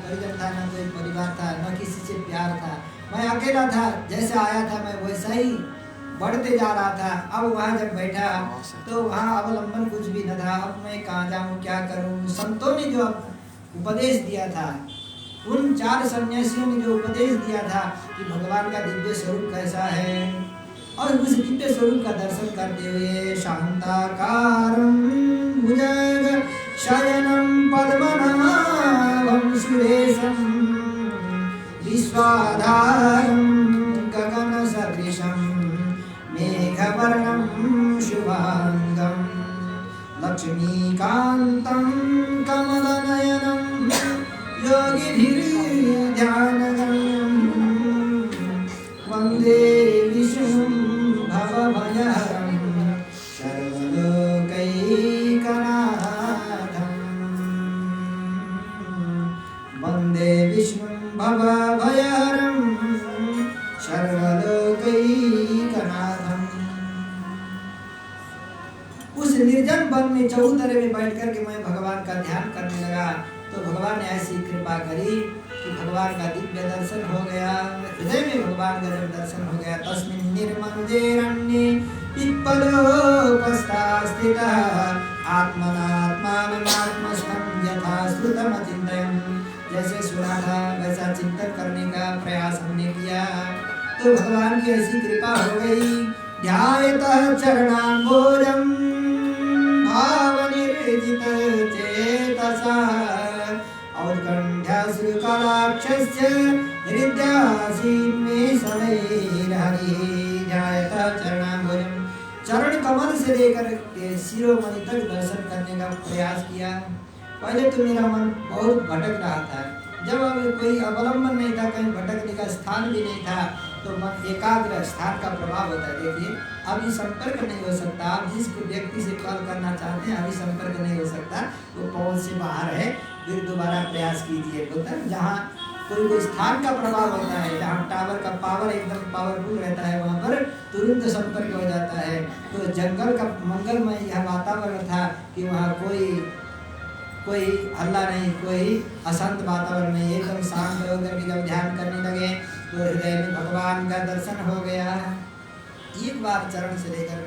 परिजन था, न कोई परिवार था, न किसी से प्यार था। मैं अकेला था, जैसे आया था मैं वैसा ही बढ़ते जा रहा था। अब वहाँ जब बैठा तो वहाँ अवलंबन कुछ भी न था। अब मैं कहाँ जाऊँ, क्या करूँ? संतों ने जो उपदेश दिया था, उन 4 सन्यासियों ने जो उपदेश दिया था कि भगवान का दिव्य स्वरूप कैसा है, और उस दिव्य स्वरूप का दर्शन करते हुए शांताकारं भुजग शयनं पद्मनाभं सुरेशं विश्वाधारं गगनसदृशं मेघवर्णं शुभांगं लक्ष्मीकान्तं कमलनयनं योगिभिर्ध्यानगम्यं वन्दे विष्णुं भवभयहरं सर्वलोकैकनाथं। वन्दे विष्णुं भवभयहरं सर्वलोकैकनाथं। उस निर्जन वन में चौतरे में बैठ कर के मैं भगवान का ध्यान करने लगा, तो भगवान ने ऐसी कृपा करी कि भगवान का दिव्य दर्शन हो गया। हृदय में भगवान का जब दर्शन हो गया, तस्मिन् निर्मनुजेरण्ये पिप्पलोपस्था स्थितः आत्मनात्मानमात्मस्थं यथा श्रुतमचिन्तयन्। जैसे सुना था वैसा चिंतन करने का प्रयास हमने किया, तो भगवान की ऐसी कृपा हो गई। ध्यायतः चरणाम्बोजं भावनिर्जित चेतसा औत्कण्ठ्याश्रुकटाक्षस्य हृदयासीन् मे शनैर्हरिः। ध्यायतः चरणाम्बोजं, चरण कमल से लेकर के शिरोमणि तक दर्शन करने का प्रयास किया। पहले तो मेरा मन बहुत भटक रहा था, जब अभी कोई अवलंबन नहीं था, कहीं भटकने का स्थान भी नहीं था, तो मन एकाग्र, स्थान का प्रभाव होता है। देखिए अभी संपर्क नहीं हो सकता, आप जिस व्यक्ति से कॉल करना चाहते हैं अभी संपर्क नहीं हो सकता, वो पहुंच से बाहर है, फिर दोबारा प्रयास कीजिए। होता है जहाँ कोई स्थान का प्रभाव होता है, जहाँ टावर का पावर एकदम पावरफुल रहता है, वहाँ पर तुरंत संपर्क हो जाता है। तो जंगल का मंगलमय यह वातावरण था कि वहाँ कोई हल्ला नहीं, कोई अशांत वातावरण नहीं, एकदम शांत होकर के जब ध्यान करने लगे तो हृदय में भगवान का दर्शन हो गया। एक बार चरण से लेकर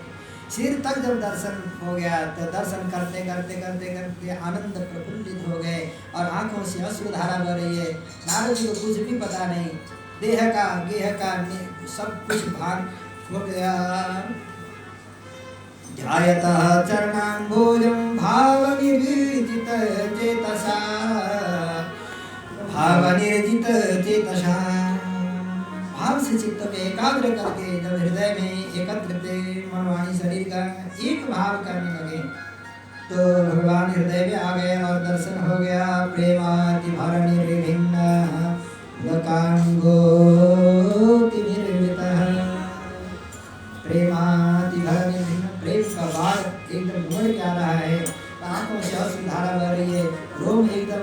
सिर तक जब दर्शन हो गया, तो दर्शन करते करते करते करते आनंद प्रफुल्लित हो गए और आंखों से अश्रुधारा बह रही है। नारद जी को कुछ भी पता नहीं, देह का गेह का सब कुछ भान हो गया। ध्यायतः चरणाम्बोजं भावनिर्जित चेतसा, भावनिर्जित चेतसा, भाव से चित्त में एकाग्र करके जब हृदय में एकत्र थे, मन वाणी शरीर का एक भाव करने लगे, तो भगवान हृदय में आ गए और दर्शन हो गया। प्रेमाति भरणिर्भिन्न लकांगोतिनिर्मितः, प्रेमाति भरणिर्भिन्न, प्रेम का भाव एकदम उमड़ के आ रहा है, आंखों से अश्रुधारा बह रही है, रोम एकदम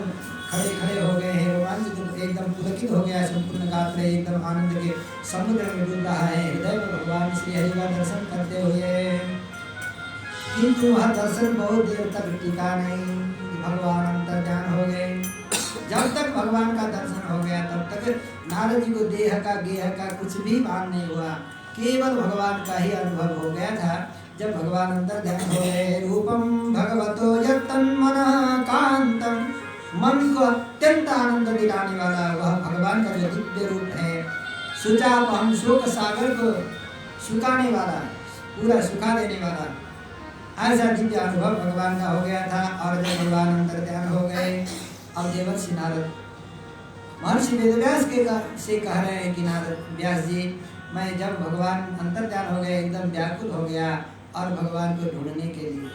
खड़े खड़े हो गए हैं, रोमांचित एकदम पुलकित हो गया, संपूर्ण गात्र एकदम आनंद के समुद्र में डूब रहा है। हृदय में भगवान श्री हरि का दर्शन करते हुए, किंतु वह दर्शन बहुत देर तक टिका नहीं, भगवान अंतर्ध्यान हो गए। जब तक भगवान का दर्शन हो गया तब तक नारद जी को देह का गेह का कुछ भी भान नहीं हुआ, केवल भगवान का ही अनुभव हो गया था। जब भगवान अंतर्ध्यान हो गए, रूपम भगवतो यत्तन्मनः कांतम, मन को अत्यंत आनंद दिलाने वाला वह भगवान का जो दिव्य रूप है, सुचापहम, शोक सागर को सुखाने वाला, पूरा सुखा देने वाला, ऐसा दिव्य अनुभव भगवान का हो गया था। और जब भगवान अंतर्ध्यान हो गए, अब देवर्षि नारद महर्षि वेदव्यास से कह रहे हैं कि नारद व्यास जी, मैं जब भगवान अंतर्ध्यान हो गए एकदम व्याकुल हो गया और भगवान को ढूंढने के लिए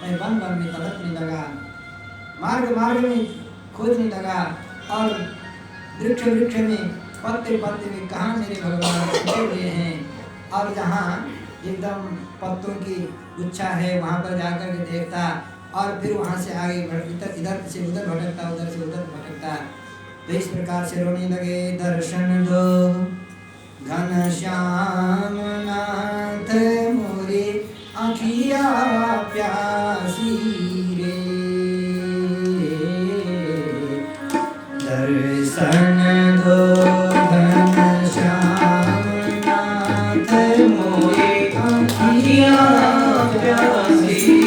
मैं वन वन में तड़पने लगा, मार्ग मार्ग में खोजने लगा, और वृक्ष वृक्ष में, पत्ते पत्ते में कहाँ मेरे भगवान छुपे हुए हैं, और जहाँ एकदम पत्तों की गुच्छा है वहाँ पर जाकर के देखता, और फिर वहाँ से आगे इधर से उधर भटकता, उधर से उधर भटकता। तो इस प्रकार से रोने लगे। दर्शन दो घनश्याम नाथ मोरे आँखिया प्यासी रे, दर्शन दो घनश्याम नाथ मोरे अखियाँ प्यासी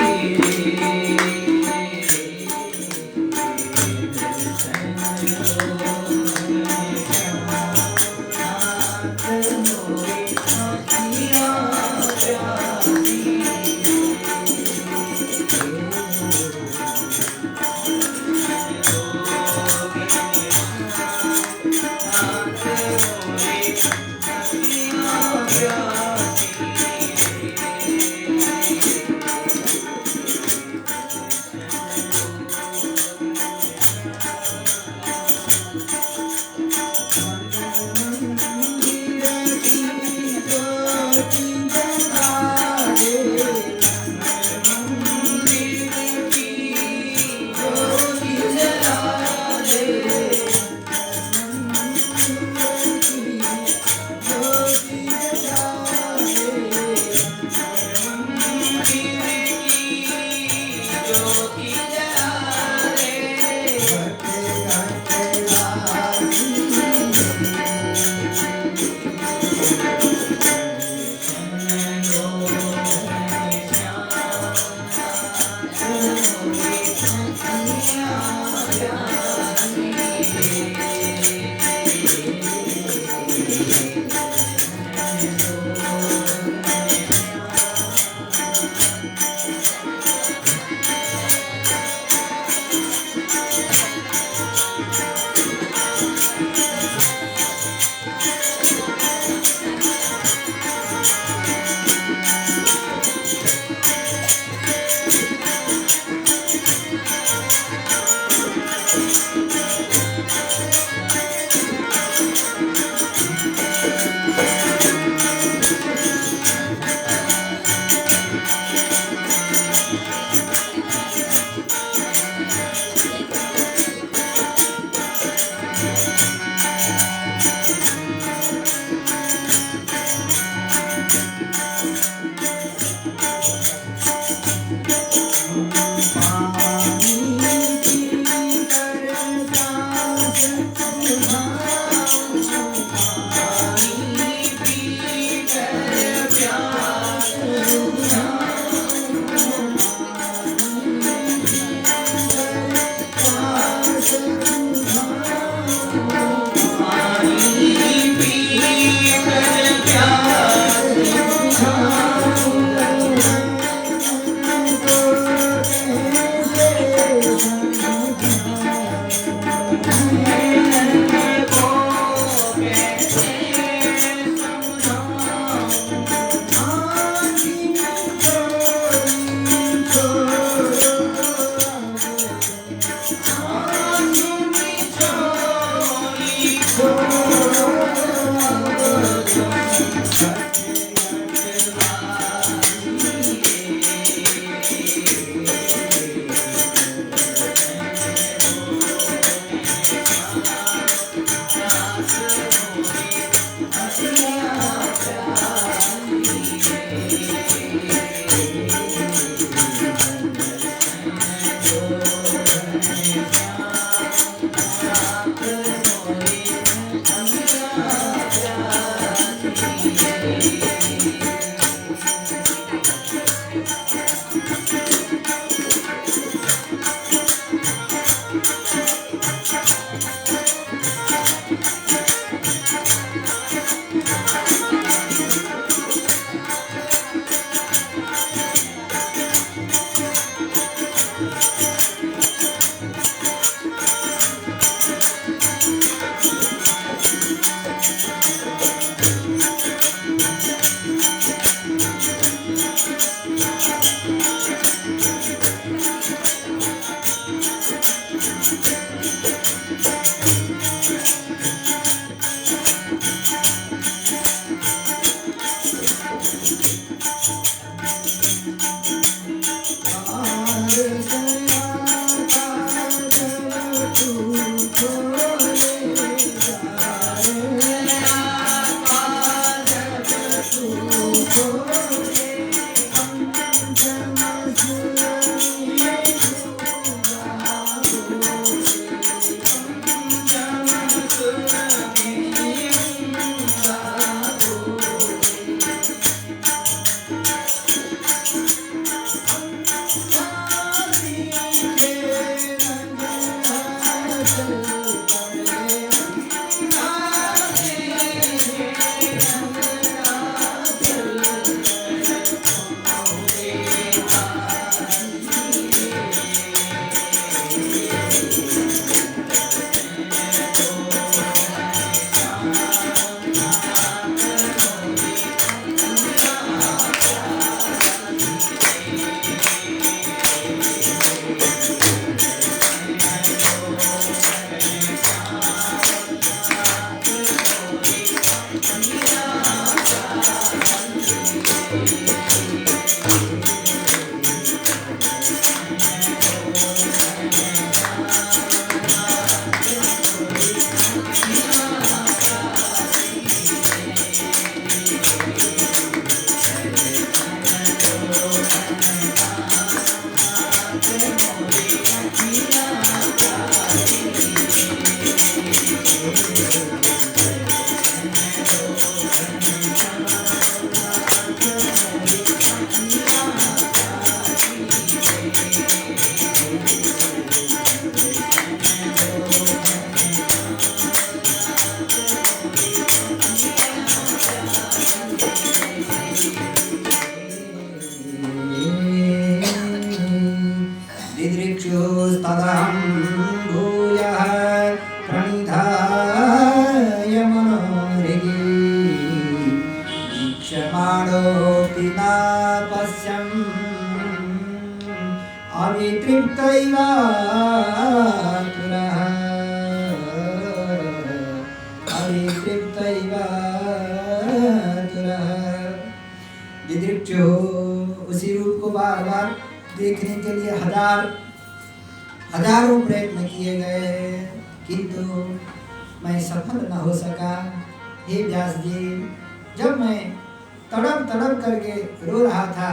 दिदृक्षुस्तदहं भूयः प्रणिधाय मनोहृदि वीक्षमाणोऽपि न पश्यन् अवितृप्तैवातुरः दिदृक्षु उसी रूप को बार बार देखने के लिए हजारों प्रयत्न किए गए, किंतु मैं सफल न हो सका। हे व्यास जी, जब मैं तड़प तड़प करके रो रहा था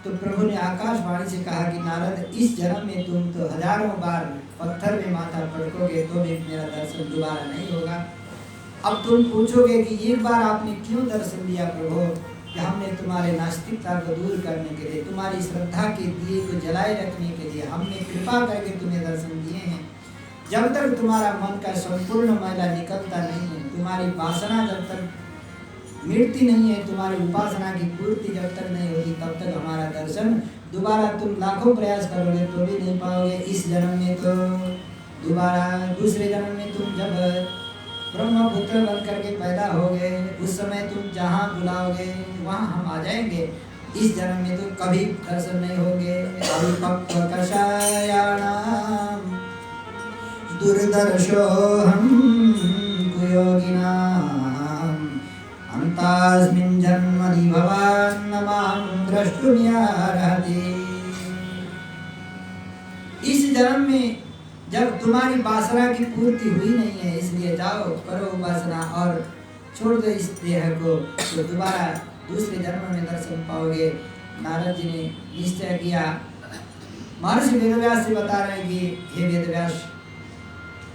तो प्रभु ने आकाशवाणी से कहा कि नारद, इस जन्म में तुम तो हजारों बार पत्थर में माथा पटकोगे तो भी मेरा दर्शन दोबारा नहीं होगा। अब तुम पूछोगे कि एक बार आपने क्यों दर्शन दिया प्रभु? कि हमने तुम्हारे नास्तिकता को दूर करने के लिए, तुम्हारी श्रद्धा के दिए को जलाए रखने के लिए हमने कृपा करके तुम्हें दर्शन दिए हैं। जब तक तुम्हारा मन का संपूर्ण मैला निकलता नहीं है, तुम्हारी वासना जब तक मिटती नहीं है, तुम्हारी उपासना की पूर्ति जब तक नहीं होती, तब तक हमारा दर्शन दोबारा तुम लाखों प्रयास करोगे तो भी नहीं पाओगे। इस जन्म में तो दोबारा दूसरे जन्म में तुम जब ब्रह्मपुत्र बन करके पैदा होगे, उस समय तुम जहाँ बुलाओगे वहाँ हम आ जाएंगे। इस जन्म में तो कभी दर्शन नहीं होंगे। अविपक्व कषायाणाम दुर्दर्शोऽहं कुयोगिनाम् अन्तास्मिन् जन्मनि भवान् न मां द्रष्टुमिहार्हति। इस जन्म में जब तुम्हारी वासना की पूर्ति हुई नहीं है, इसलिए जाओ करो उपासना और छोड़ दो इस देह को, तो दोबारा दूसरे जन्म में दर्शन पाओगे। नारद जी ने निश्चय किया। महर्षि वेदव्यास से बता रहे हैं कि हे वेदव्यास,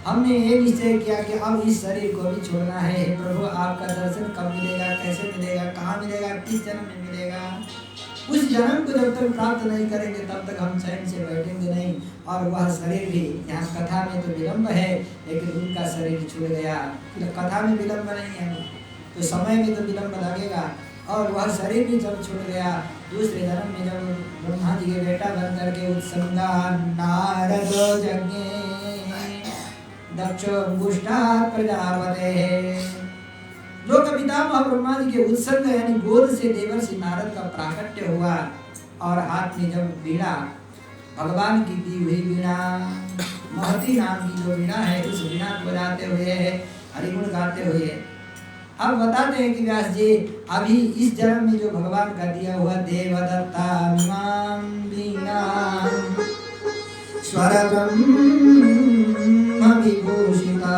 हमने ये निश्चय किया कि अब इस शरीर को भी छोड़ना है। हे प्रभु, आपका दर्शन कब मिलेगा, कैसे मिलेगा, कहाँ मिलेगा, किस जन्म में मिलेगा? उस जन्म को जब तक प्राप्त नहीं करेंगे तब तक हम चैन से बैठेंगे नहीं। और वह शरीर भी, यहाँ कथा में तो विलम्ब है लेकिन उनका शरीर छूट गया। कथा में विलम्ब नहीं है तो समय में तो विलम्ब लगेगा। और वह शरीर भी जब छूट गया, दूसरे जन्म में जब ब्रह्मा जी के बेटा बन करके उत्संगा नारदो यज्ञे दक्षो अंगुष्ठा प्रजापते, लोक पितामह ब्रह्मा जी के उत्संग यानी गोद से देवर्षि नारद का प्राकट्य हुआ। और हाथ में जब वीणा, भगवान की दी हुई वीणा, महती नाम की जो वीणा है, उस वीणा को बजाते हुए हरिगुण गाते हुए अब बताते हैं कि व्यास जी, अभी इस जन्म में जो भगवान का दिया हुआ देवदत्ता वीणा स्वर ब्रह्म विभूषिता,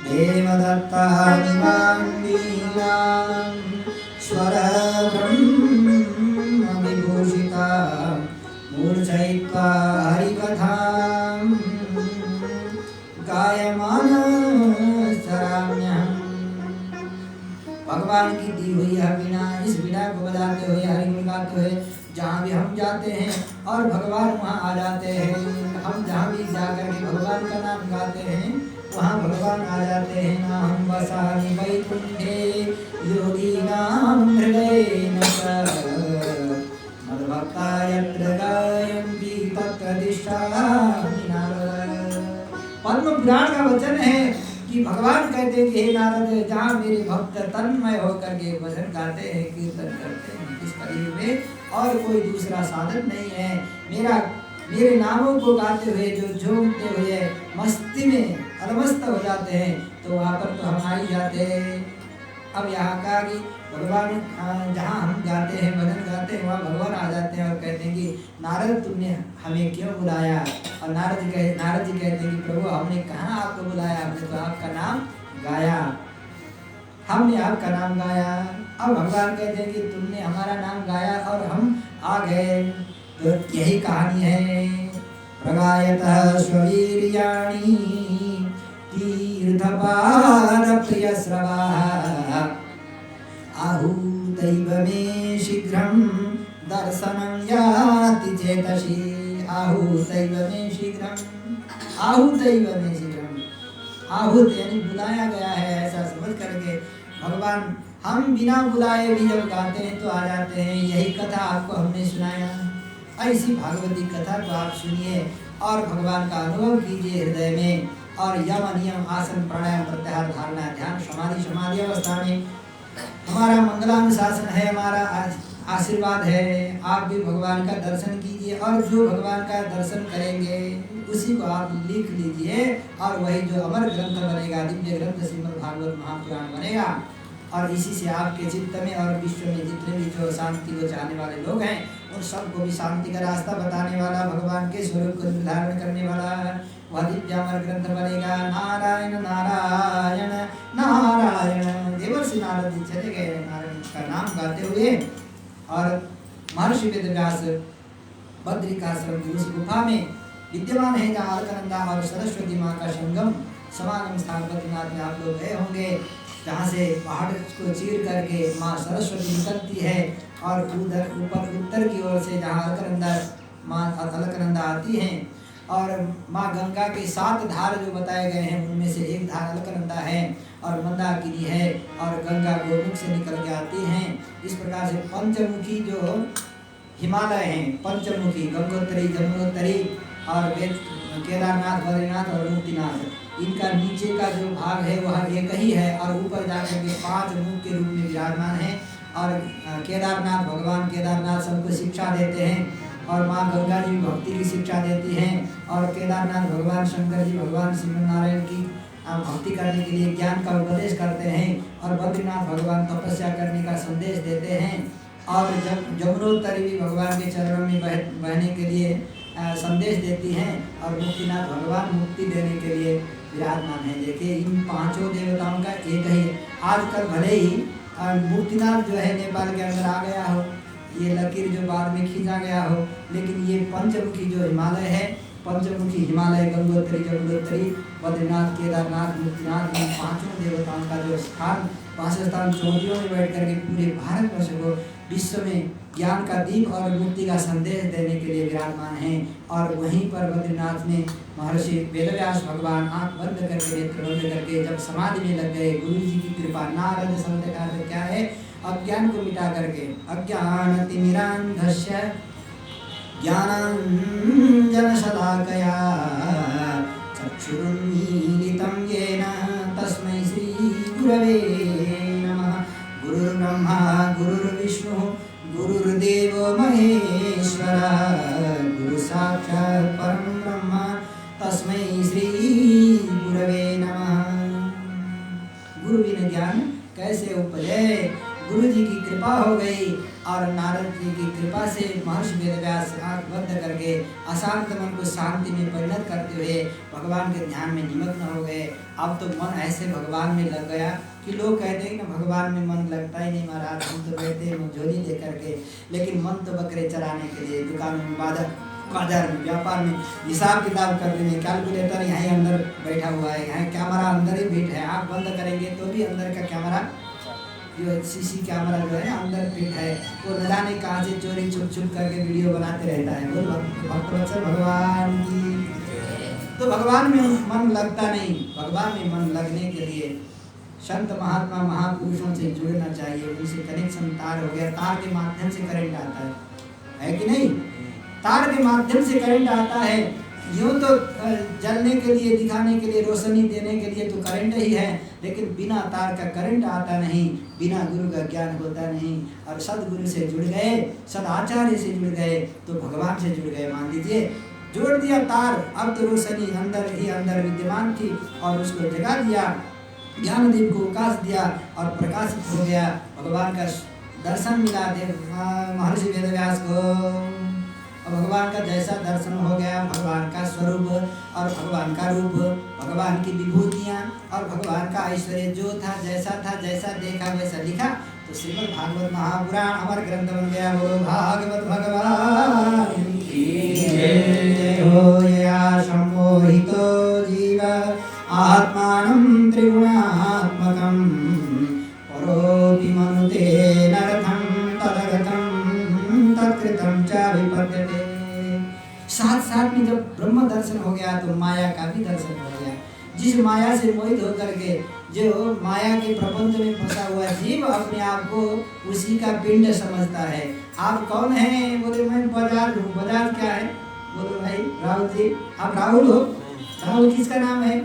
देवदत्ता वीणा स्वर ब्रह्म विभूषिता मूर्छयित्वा हरिकथां गायमान भगवान की दी हुई यह वीणा, इस वीणा को बजाते हुए हरिगुण गाते हुए जहाँ भी हम जाते हैं और भगवान वहाँ आ जाते हैं। हम जहाँ भी जाकर के भगवान का नाम गाते हैं वहाँ भगवान आ जाते हैं। नाम वसामि वैकुंठे योगिनां हृदयेन मद्भक्ता यत्र गायन्ति तत्र तिष्ठामि नारद। पद्म पुराण का वचन है कि भगवान कहते हैं कि हे नारद, जहाँ मेरे भक्त तन्मय होकर के भजन गाते हैं, कीर्तन करते हैं, इस कलयुग में और कोई दूसरा साधन नहीं है। मेरे नामों को गाते हुए जो झूमते हुए मस्ती में अलमस्त हो जाते हैं, तो वहाँ पर तो हम आ ही जाते हैं। अब यहाँ का कि भगवान जहाँ हम गाते हैं, भजन गाते हैं, वहाँ भगवान आ जाते हैं और कहते हैं कि नारद तुमने हमें क्यों बुलाया। और नारद जी कहते हैं कि प्रभु हमने कहाँ आपको बुलाया, हमने तो आपका नाम गाया, हमने आपका नाम गाया। अब भगवान कहते हैं कि तुमने हमारा नाम गाया और हम आ गए। तो यही कहानी है। प्रगायतः स्ववीर्याणि तीर्थपाद प्रियस्रवाः आहूतैव मे शीघ्रं दर्शनं याति चेतसि। आहूतैव मे शीघ्रं, आहूतैव मे शीघ्रं, आहूत यानी बुलाया गया है, ऐसा समझ करके भगवान हम बिना बुलाए भी जब गाते हैं तो आ जाते हैं। यही कथा आपको हमने सुनाया। ऐसी भागवती कथा को आप सुनिए और भगवान का अनुभव कीजिए हृदय में। और यम नियम आसन प्राणायाम प्रत्याहार धारणा ध्यान समाधि अवस्था में हमारा मंगलानुशासन है, हमारा आशीर्वाद है। आप भी भगवान का दर्शन कीजिए और जो भगवान का दर्शन करेंगे उसी को आप लिख लीजिए और वही जो अमर ग्रंथ बनेगा, दिव्य ग्रंथ श्रीमद् भागवत महापुराण बनेगा। और इसी से आपके चित्त में और विश्व में जितने भी जो शांति को चाहने वाले लोग हैं उन सबको भी शांति का रास्ता बताने वाला, भगवान के स्वरूप को निर्धारण करने वाला वह दिव्य अमर ग्रंथ बनेगा। नारायण नारायण नारायण। देवर्षि नारद जी चले गए नारायण का नाम गाते हुए और महर्षि वेदव्यास बद्रिकाश्रम की उस गुफा में विद्यमान है जहाँ अलकनंदा और सरस्वती माँ का संगम समागम स्थान बद्रीनाथ में आप लोग गए होंगे, जहाँ से पहाड़ को चीर करके माँ सरस्वती निकलती है और उधर ऊपर उत्तर की ओर से जहाँ अलकनंदा आती हैं और माँ गंगा के 7 धार जो बताए गए हैं उनमें से एक धार अलकनंदा है और मंदाकिनी है और गंगा गोमुख से निकल के आती हैं। इस प्रकार से पंचमुखी जो हिमालय हैं, पंचमुखी गंगोत्तरी, जमुनोत्तरी और केदारनाथ, बद्रीनाथ और मुक्तिनाथ, इनका नीचे का जो भाग है वह एक ही है और ऊपर जाकर के 5 मुख के रूप में विराजमान है। और केदारनाथ भगवान केदारनाथ सबको शिक्षा देते हैं और माँ गंगा जी भक्ति की शिक्षा देती हैं और केदारनाथ भगवान शंकर जी भगवान श्रीमन्नारायण की भक्ति करने के लिए ज्ञान का उपदेश करते हैं और बद्रीनाथ भगवान तपस्या करने का संदेश देते हैं और जब जमुनोत्तरी भी भगवान के चरणों में बहने के लिए संदेश देती हैं और मुक्तिनाथ भगवान मुक्ति देने के लिए विराजमान है। देखिए इन 5 देवताओं का एक ही। आजकल भले ही मुक्तिनाथ जो है नेपाल के अंदर आ गया हो, ये लकीर जो बाद में खींचा गया हो, लेकिन ये पंचमुखी जो हिमालय है, पंचमुखी हिमालय गंगोत्तरी, जमुनोत्तरी, बद्रीनाथ, केदारनाथ, मुक्तिनाथ, इन 5 देवताओं का जो स्थान वासस्थान चोटियों में बैठ करके पूरे भारतवर्ष को विश्व में ज्ञान का दीप और मुक्ति का संदेश देने के लिए विराजमान हैं। और वहीं पर बद्रीनाथ में महर्षि वेदव्यास भगवान आंख बंद करके नेत्र बंद करके जब समाधि में लग गए, गुरु जी की कृपा। नारद शब्द का अर्थ क्या है? अज्ञान को मिटा करके, अज्ञानतिमिरान्धस्य ज्ञानाञ्जनशलाकया चक्षुरुन्मीलितं येन तस्मै श्री गुरवे नमः। गुरुर्ब्रह्मा गुरुर्विष्णु गुरुर्देवो महेश्वरः, गुरु साक्षात् परं ब्रह्म तस्मै श्री गुरवे नमः। गुरु बिना ज्ञान कैसे उपजे? गुरु जी की कृपा हो गई और नारद जी की कृपा से महर्षि वेदव्यास आँख बंद करके अशांत मन को शांति में परिणत करते हुए भगवान के ध्यान में निमग्न हो गए। अब तो मन ऐसे भगवान में लग गया कि लोग कहते हैं कि भगवान में मन लगता ही नहीं महाराज, हम तो बैठे हैं झोली लेकर के, लेकिन मन तो बकरे चराने के लिए दुकानों में, बाजार में, व्यापार में, हिसाब किताब करने में, कैलकुलेटर यहीं अंदर बैठा हुआ है, यहाँ कैमरा अंदर ही फिट है। आँख बंद करेंगे तो भी अंदर का कैमरा जो सीसी कैमरा जो है अंदर फिट है, वो न जाने कहाँ से चोरी छुप करके वीडियो बनाते रहता है। बोल भक्त भगवान की तो भगवान में मन लगता नहीं। भगवान में मन लगने के लिए संत महात्मा महापुरुषों से जुड़ना चाहिए। उनसे कनेक्शन तार हो गया, तार के माध्यम से करंट आता है कि नहीं? तार के माध्यम से करंट आता है। यूं तो जलने के लिए, दिखाने के लिए, रोशनी देने के लिए तो करंट ही है, लेकिन बिना तार का करंट आता नहीं, बिना गुरु का ज्ञान होता नहीं। और सदगुरु से जुड़ गए, सदाचार्य से जुड़ गए तो भगवान से जुड़ गए। मान लीजिए जोड़ दिया तार, अब तो रोशनी अंदर ही अंदर विद्यमान थी और उसको जगा दिया, ज्ञान दीप को उकास दिया और प्रकाशित हो गया। भगवान का दर्शन मिला महर्षि वेदव्यास को। भगवान का जैसा दर्शन हो गया, भगवान का स्वरूप और भगवान का रूप, भगवान की विभूतियाँ और भगवान का ऐश्वर्य जो था, जैसा था, जैसा देखा वैसा लिखा, तो श्रीमद् भागवत महापुराण अमर ग्रंथ बन गया। बोलो भागवत भगवान की जय हो। या सम्मोहितो जीव आत्मानं त्रिगुणात्मकं परोऽपि मनुते नरथं तदगतं तत्कृतं च विपद्यते। साथ साथ में जब ब्रह्म दर्शन हो गया तो माया का भी दर्शन हो गया। जिस माया से मोहित होकर के जो माया के प्रपंच में फंसा हुआ जीव अपने आप को उसी का पिंड समझता है। आप कौन हैं? बोले मैं बजाज हूँ। बजाज क्या है? बोलो भाई राहुल जी, आप राहुल हो? राहुल किसका नाम है?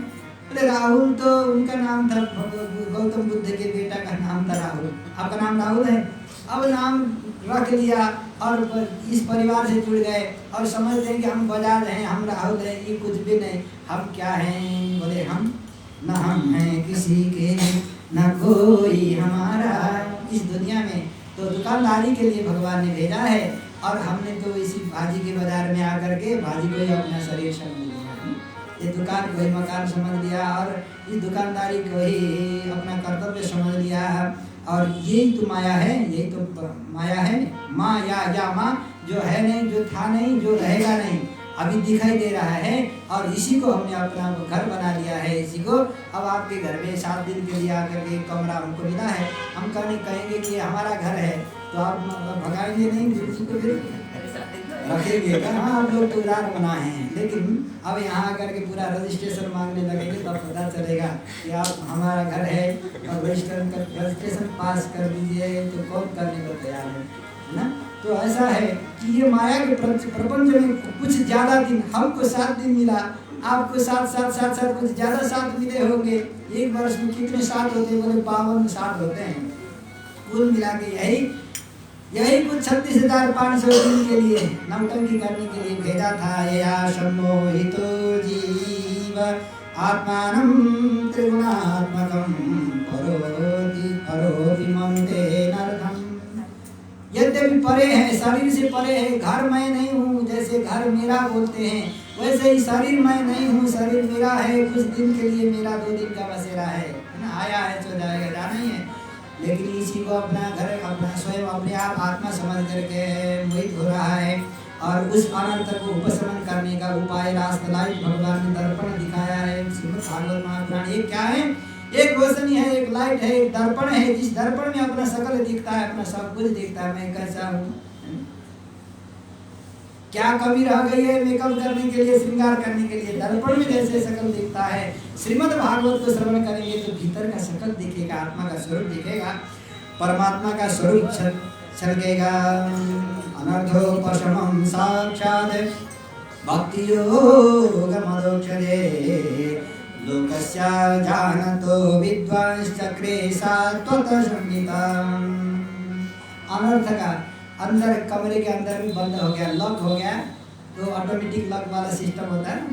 बोले राहुल तो उनका नाम था, गौतम बुद्ध के बेटा का नाम था राहुल। आपका नाम राहुल है? अब नाम रख लिया और इस परिवार से जुड़ गए और समझते हैं कि हम बजाज हैं, हम राहुल हैं। ये कुछ भी नहीं। हम क्या हैं? बोले हम न हम हैं किसी के, न कोई हमारा इस दुनिया में। तो दुकानदारी के लिए भगवान ने भेजा है और हमने तो इसी भाजी के बाजार में आकर के भाजी को ही अपना शरीर समझ लिया, ये दुकान को ही मकान समझ लिया और इस दुकानदारी को ही अपना कर्तव्य समझ लिया। और यही तो माया है, यही तो माया है। माया या माँ जो है नहीं, जो था नहीं, जो रहेगा नहीं, अभी दिखाई दे रहा है और इसी को हमने अपना घर बना लिया है। इसी को अब आपके घर में 7 दिन के लिए आकर के कमरा हमको मिला है, हम कहेंगे कि हमारा घर है, तो आप भगाएंगे नहीं किसी को, फिर रखेंगे। हाँ आप लोग तो उदार बनाए हैं, लेकिन अब यहाँ आकर के पूरा रजिस्ट्रेशन मांगने लगेंगे तब पता चलेगा कि आप हमारा घर है और रजिस्ट्रेशन पास कर दीजिए तो कौन करने को तैयार है ना। तो ऐसा है कि ये माया के प्रपंच में कुछ ज़्यादा दिन, हमको 7 दिन मिला, आपको 7 कुछ ज़्यादा 7 मिले होंगे। एक वर्ष में कितने 7 होते हैं? बोले 52 7 होते हैं। कुल मिला के यही कुछ 36,500 दिन के लिए नौटंकी करने के लिए भेजा था। या सम्मोहितो जीव आत्मानं त्रिगुणात्मकं परोऽपि मनुते नरथं। यद्यपि परे है, शरीर से परे है, घर मैं नहीं हूँ, जैसे घर मेरा बोलते हैं वैसे ही शरीर मैं नहीं हूँ, शरीर मेरा है। कुछ दिन के लिए मेरा 2 दिन का बसेरा है ना, आया है तो जाएगा, जाना ही है। लेकिन इसी को अपना घर, अपना स्वयं अपने आप आत्मा समझ करके मोहित हो रहा है और उस अनर्थ को उपशमन करने का उपाय रास्ता लाइट भगवान ने दर्पण दिखाया है। श्रीमद् भागवत महापुराण ये क्या है? एक रोशनी है, एक लाइट है, एक दर्पण है, जिस दर्पण में अपना सकल दिखता है, अपना सब कुछ दिखता है। मैं कैसा हूँ, क्या कमी रह गई है मेकअप करने के लिए, श्रृंगार करने के लिए? दर्पण में जैसे सकल दिखता है, श्रीमद् भागवत को श्रवण करेंगे तो भीतर का सकल दिखेगा, आत्मा का स्वरूप दिखेगा, परमात्मा का स्वरूप छलकेगा। अनर्थोपशमं साक्षात् भक्ति योगमदोक्षते लोकस्य जानतो विद्वांश्चक्रे सात्वतः संहिताम्। अनर्थ का अंदर, कमरे के अंदर भी बंद हो गया, लॉक हो गया, तो ऑटोमेटिक लॉक वाला सिस्टम होता है ना,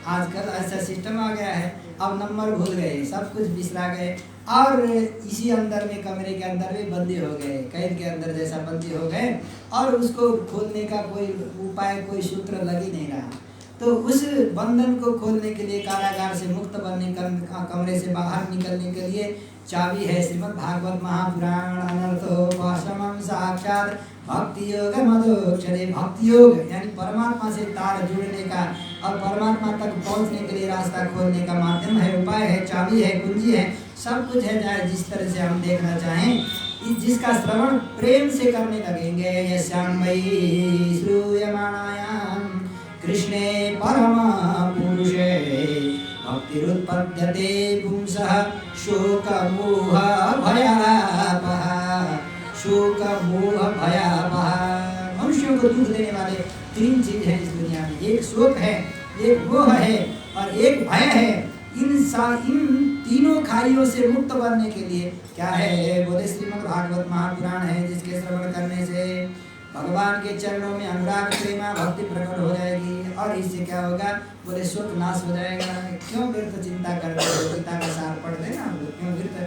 आजकल ऐसा सिस्टम आ गया है। अब नंबर भूल गए, सब कुछ बिसरा गए और इसी अंदर में, कमरे के अंदर भी बंदी हो गए, कैद के अंदर जैसा बंदी हो गए और उसको खोलने का कोई उपाय, कोई सूत्र लग ही नहीं रहा। तो उस बंधन को खोलने के लिए, कारागार से मुक्त बनने, कमरे से बाहर निकलने के लिए चाबी है श्रीमद् भागवत महापुराण। अनर्थोपशमं साक्षात् भक्ति योगमदोक्षते। भक्ति योग यानी परमात्मा से तार जुड़ने का और परमात्मा तक पहुंचने के लिए रास्ता खोलने का माध्यम है, उपाय है, चाबी है, कुंजी है, सब कुछ है। चाहे जिस तरह से हम देखना चाहें, जिसका श्रवण प्रेम से करने लगेंगे। यस्यां वै श्रूयमाणायां कृष्णे परम पुरुष पद्यते पुंसः शोकमोह भयापः शोक मोह भयापः। मनुष्यों को दुख देने वाले तीन चीज हैं इस दुनिया में, एक शोक है, एक मोह है और एक भय है। इन तीनों खाइयों से मुक्त बनने के लिए क्या है, बोले श्रीमद् भागवत महापुराण है, जिसके श्रवण करने से भगवान के चरणों में अनुराग प्रेमा भक्ति प्रकट हो जाएगी और इससे क्या होगा, बोले शोक नाश हो जाएगा। क्यों व्यर्थ चिंता करते हो, गीता का सार पढ़ लेना, क्यों व्यर्थ,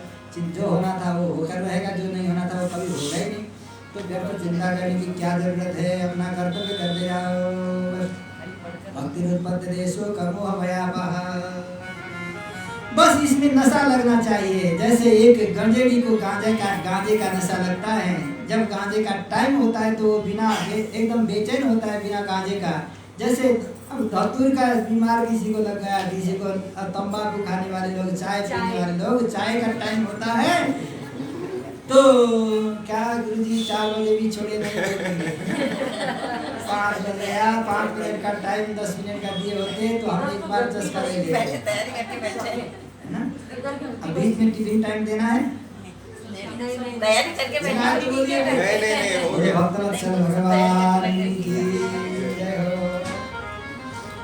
जो होना था वो होकर रहेगा, जो नहीं होना था वो कभी होगा ही नहीं। तो व्यर्थ चिंता करने की क्या जरूरत है, अपना कर्तव्य कर ले जाओ। भक्ति उत्पत्ति शोक मोह भयापः। बस इसमें नशा लगना चाहिए, जैसे एक गंजेड़ी को गांजे का नशा लगता है। जब गांजे का टाइम होता है तो बिना एकदम बेचैन होता है बिना गांजे का। जैसे अब धतूर का बीमार किसी को लग गया, किसी को तंबाकू खाने वाले लोग, चाय पीने वाले लोग, चाय का टाइम होता है तो क्या गुरुजी 4 बजे भी छोड़े नहीं, 5 बजे यार 5 मिनट का टाइम 10 मिनट का दिए होते तो हम एक बार चस्का ले लेते, है ना। अब बीच में टिफिन टाइम देना है, तैयारी करके नहीं भक्तवत्सल भगवान की जय हो।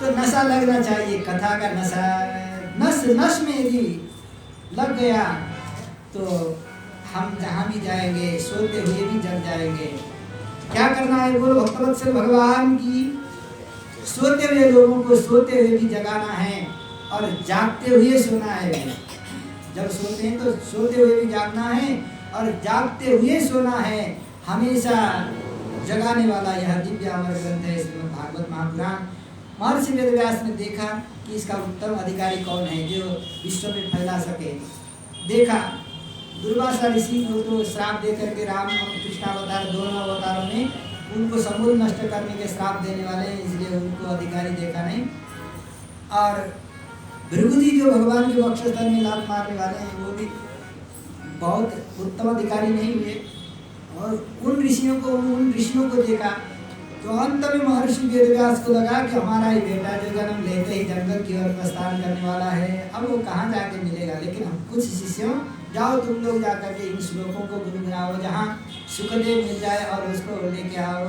तो नशा लगना चाहिए, कथा का नशा। नस में यदि लग गया तो हम जहाँ भी जाएंगे सोते हुए भी जग जाएंगे। क्या करना है, बोलो भक्तवत्सल भगवान की, सोते हुए लोगों को सोते हुए भी जगाना है और जागते हुए सोना है। जब सोते हैं तो सोते हुए भी जागना है और जागते हुए सोना है। हमेशा जगाने वाला यह दिव्य अमर ग्रंथ है श्रीमद् भागवत महापुराण। महर्षि वेदव्यास ने देखा कि इसका उत्तम अधिकारी कौन है जो विश्व में फैला सके। देखा दुर्वासा ऋषि को तो श्राप दे करके राम और कृष्ण अवतार दोनों अवतारों में उनको समूल नष्ट करने के श्राप देने वाले हैं, इसलिए उनको अधिकारी देखा नहीं। और भृगु जी जो भगवान के वक्षस्थल में लात मारने वाले हैं वो भी बहुत उत्तम अधिकारी नहीं हुए। और उन ऋषियों को देखा तो अंत में महर्षि वेदव्यास को लगा कि हमारा ही बेटा जो जन्म लेते ही जंगल की ओर प्रस्थान करने वाला है, अब वो कहाँ जाके मिलेगा। लेकिन हम कुछ शिष्यों, जाओ तुम लोग जाकर के इन श्लोकों को गुनगुनाओ, जहाँ सुखदेव मिल जाए और उसको लेके आओ।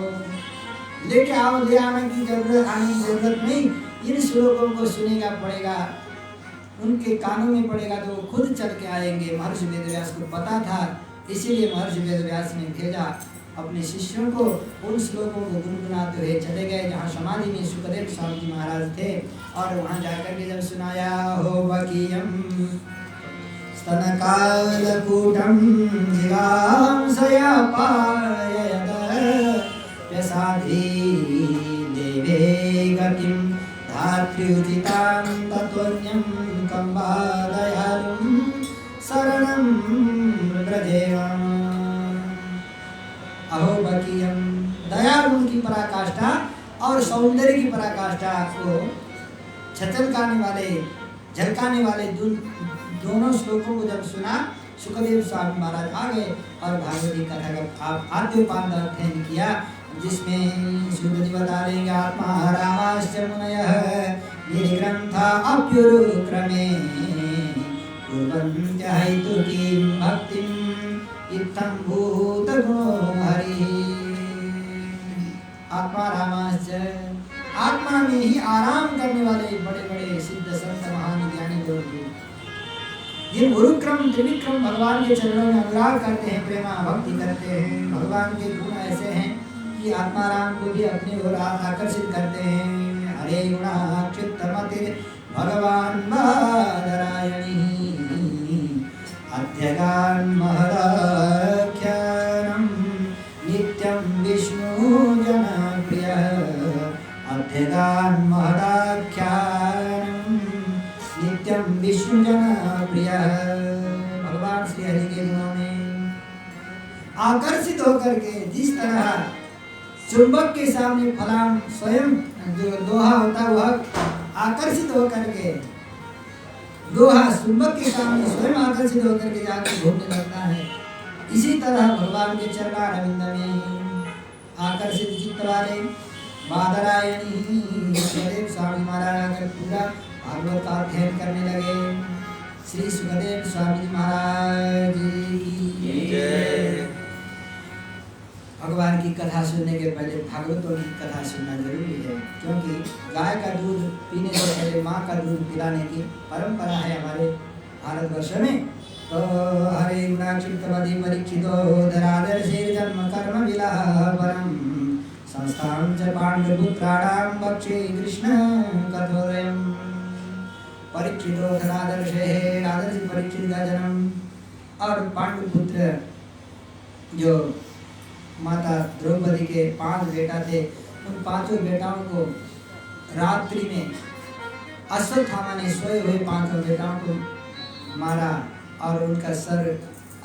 ले आने की जरूरत नहीं, इन श्लोकों को सुनेगा पड़ेगा, उनके कानों में पड़ेगा तो वो खुद चल के आएंगे। महर्षि वेदव्यास को पता था, इसीलिए महर्षि वेदव्यास ने भेजा अपने शिष्यों को। उन श्लोकों को गुनगुनाते हुए चले गए जहाँ समाधि में सुखदेव स्वामी जी महाराज थे, और वहाँ जाकर के जब सुनाया हो बकीयम स्तनकालकूटं जिगांसया पाययत प्रसादी देवे गतिं धात्र्युचितां तत्त्वज्ञं कंबादयालुं शरणं व्रजेम। अहो बकीयम, दयालु की पराकाष्ठा और सौंदर्य की पराकाष्ठा को झलकाने वाले दोनों श्लोकों को जब सुना, सुखदेव स्वामी महाराज आ गए और भागवती कथा का आद्योपांत अध्ययन किया, जिसमें सूर्य जी बता देंगे आत्मा रामाश्च मुनयः ये ग्रंथा अप्युरुक्रमे कुर्वन्त्य हैतुकीं भक्तिं इत्थं भूतगुणो हरिः। आत्मा रामाश्च, आत्मा में ही आराम करने वाले बड़े बड़े सिद्ध संत महान ज्ञानी लोग जिन गुरुक्रम त्रिविक्रम भगवान के चरणों में अनुराग करते हैं, प्रेमा भक्ति करते हैं, भगवान के गुण ऐसे हैं कि आत्माराम को भी अपनी ओर आकर्षित करते हैं। हरे गुणाच्युतमते भगवान बादरायणी अध्यगान महदाख्यानं नित्यं विष्णु जनप्रियः अध्यगान महदाख्यानं नित्यं विष्णु जनप्रियः। भगवान श्री हरि के गुणों में आकर्षित होकर के जिस तरह चुंबक के सामने फलाम स्वयं जो लोहा होता है वह आकर्षित होकर के, लोहा चुंबक के सामने स्वयं आकर्षित होकर के जाकर घूमने लगता है, इसी तरह भगवान के चरणारविंद में आकर्षित चित्त वाले बादरायणी सुखदेव स्वामी महाराज पूरा भागवत का अध्ययन करने लगे। श्री सुखदेव स्वामी जी महाराज की जय। भगवान की कथा सुनने के पहले भागवतों की कथा सुनना जरूरी है, क्योंकि गाय का दूध पीने से पहले माँ का दूध पिलाने की परंपरा है हमारे भारतवर्ष में। तो हरे गुणाक्षिप्तवदि परीक्षितो धराधर्षे जन्म कर्म विलापनम संस्थां च पांडुपुत्राणां भक्षे कृष्ण कठोरयम्। परीक्षितो धराधर्षे, राधर्षि परीक्षित का जन्म, और पांडुपुत्र जो माता द्रौपदी के 5 बेटा थे, उन 5 बेटाओं को रात्रि में अश्वत्थामा ने सोए हुए 5 बेटाओं को मारा और उनका सर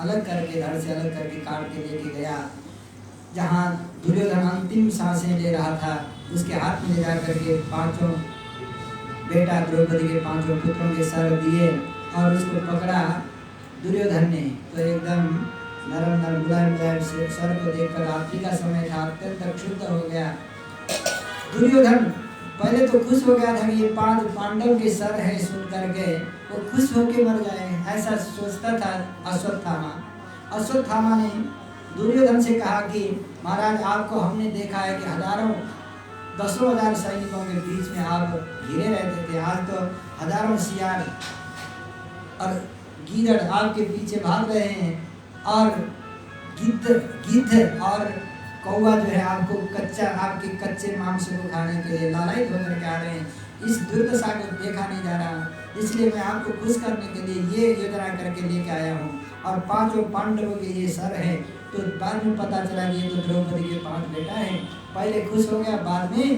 अलग करके, धड़ से अलग करके काट के लेके गया। जहाँ दुर्योधन अंतिम सांसें ले रहा था, उसके हाथ में ले जा करके 5 बेटा द्रौपदी के 5 पुत्रों के सर दिए और उसको पकड़ा दुर्योधन ने। तो एकदम नरम नरम मुलायम मुलायम से सर को देखकर, रात्रि का समय था, अत्यंत क्षुब्ध हो गया। दुर्योधन पहले तो खुश हो गया था कि ये 5 पांडव के सर हैं, सुन करके वो खुश होके मर जाए, ऐसा सोचता था अश्वत्थामा। अश्वत्थामा ने दुर्योधन से कहा कि महाराज, आपको हमने देखा है कि हजारों 10,000 सैनिकों के बीच में आप घिरे रहते थे, आज तो हजारों सियार और गीदड़ आपके पीछे भाग रहे हैं और गिद्ध और कौवा जो है आपको आपके कच्चे मांस को खाने के लिए लालायित होकर के आ रहे हैं। इस दुर्दशा को देखा नहीं जा रहा, इसलिए मैं आपको खुश करने के लिए ये योजना करके लेके आया हूँ। और 5 पांडवों के ये सर है। तो बाद में पता चला कि ये तो द्रौपदी के 5 बेटा हैं। पहले खुश हो गया, बाद में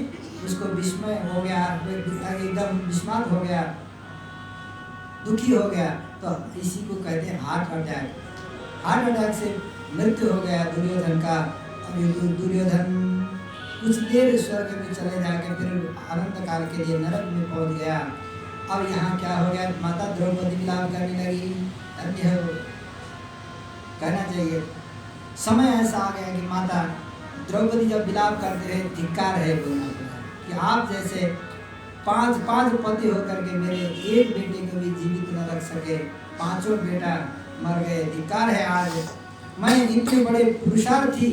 उसको विस्मय हो गया, एकदम विस्मात हो गया, दुखी हो गया। तो इसी को कहते हैं हार्ट अटैक। हार्ट अटैक से मृत्यु हो गया दुर्योधन का। दुर्योधन कुछ देर स्वर्ग में चले जाके फिर अनंत काल के लिए नरक में पहुंच गया। अब यहाँ क्या हो गया, माता द्रौपदी विलाप करने लगी। अन्य कहना चाहिए समय ऐसा आ गया कि माता द्रौपदी जब विलाप करते रहे, धिक्कार है बोलना कि आप जैसे 5 पति होकर के मेरे एक बेटे को भी जीवित न रख सके, 5 बेटा मर गए, धिक्कार है। आज मैं इतने बड़े पुरुषार्थी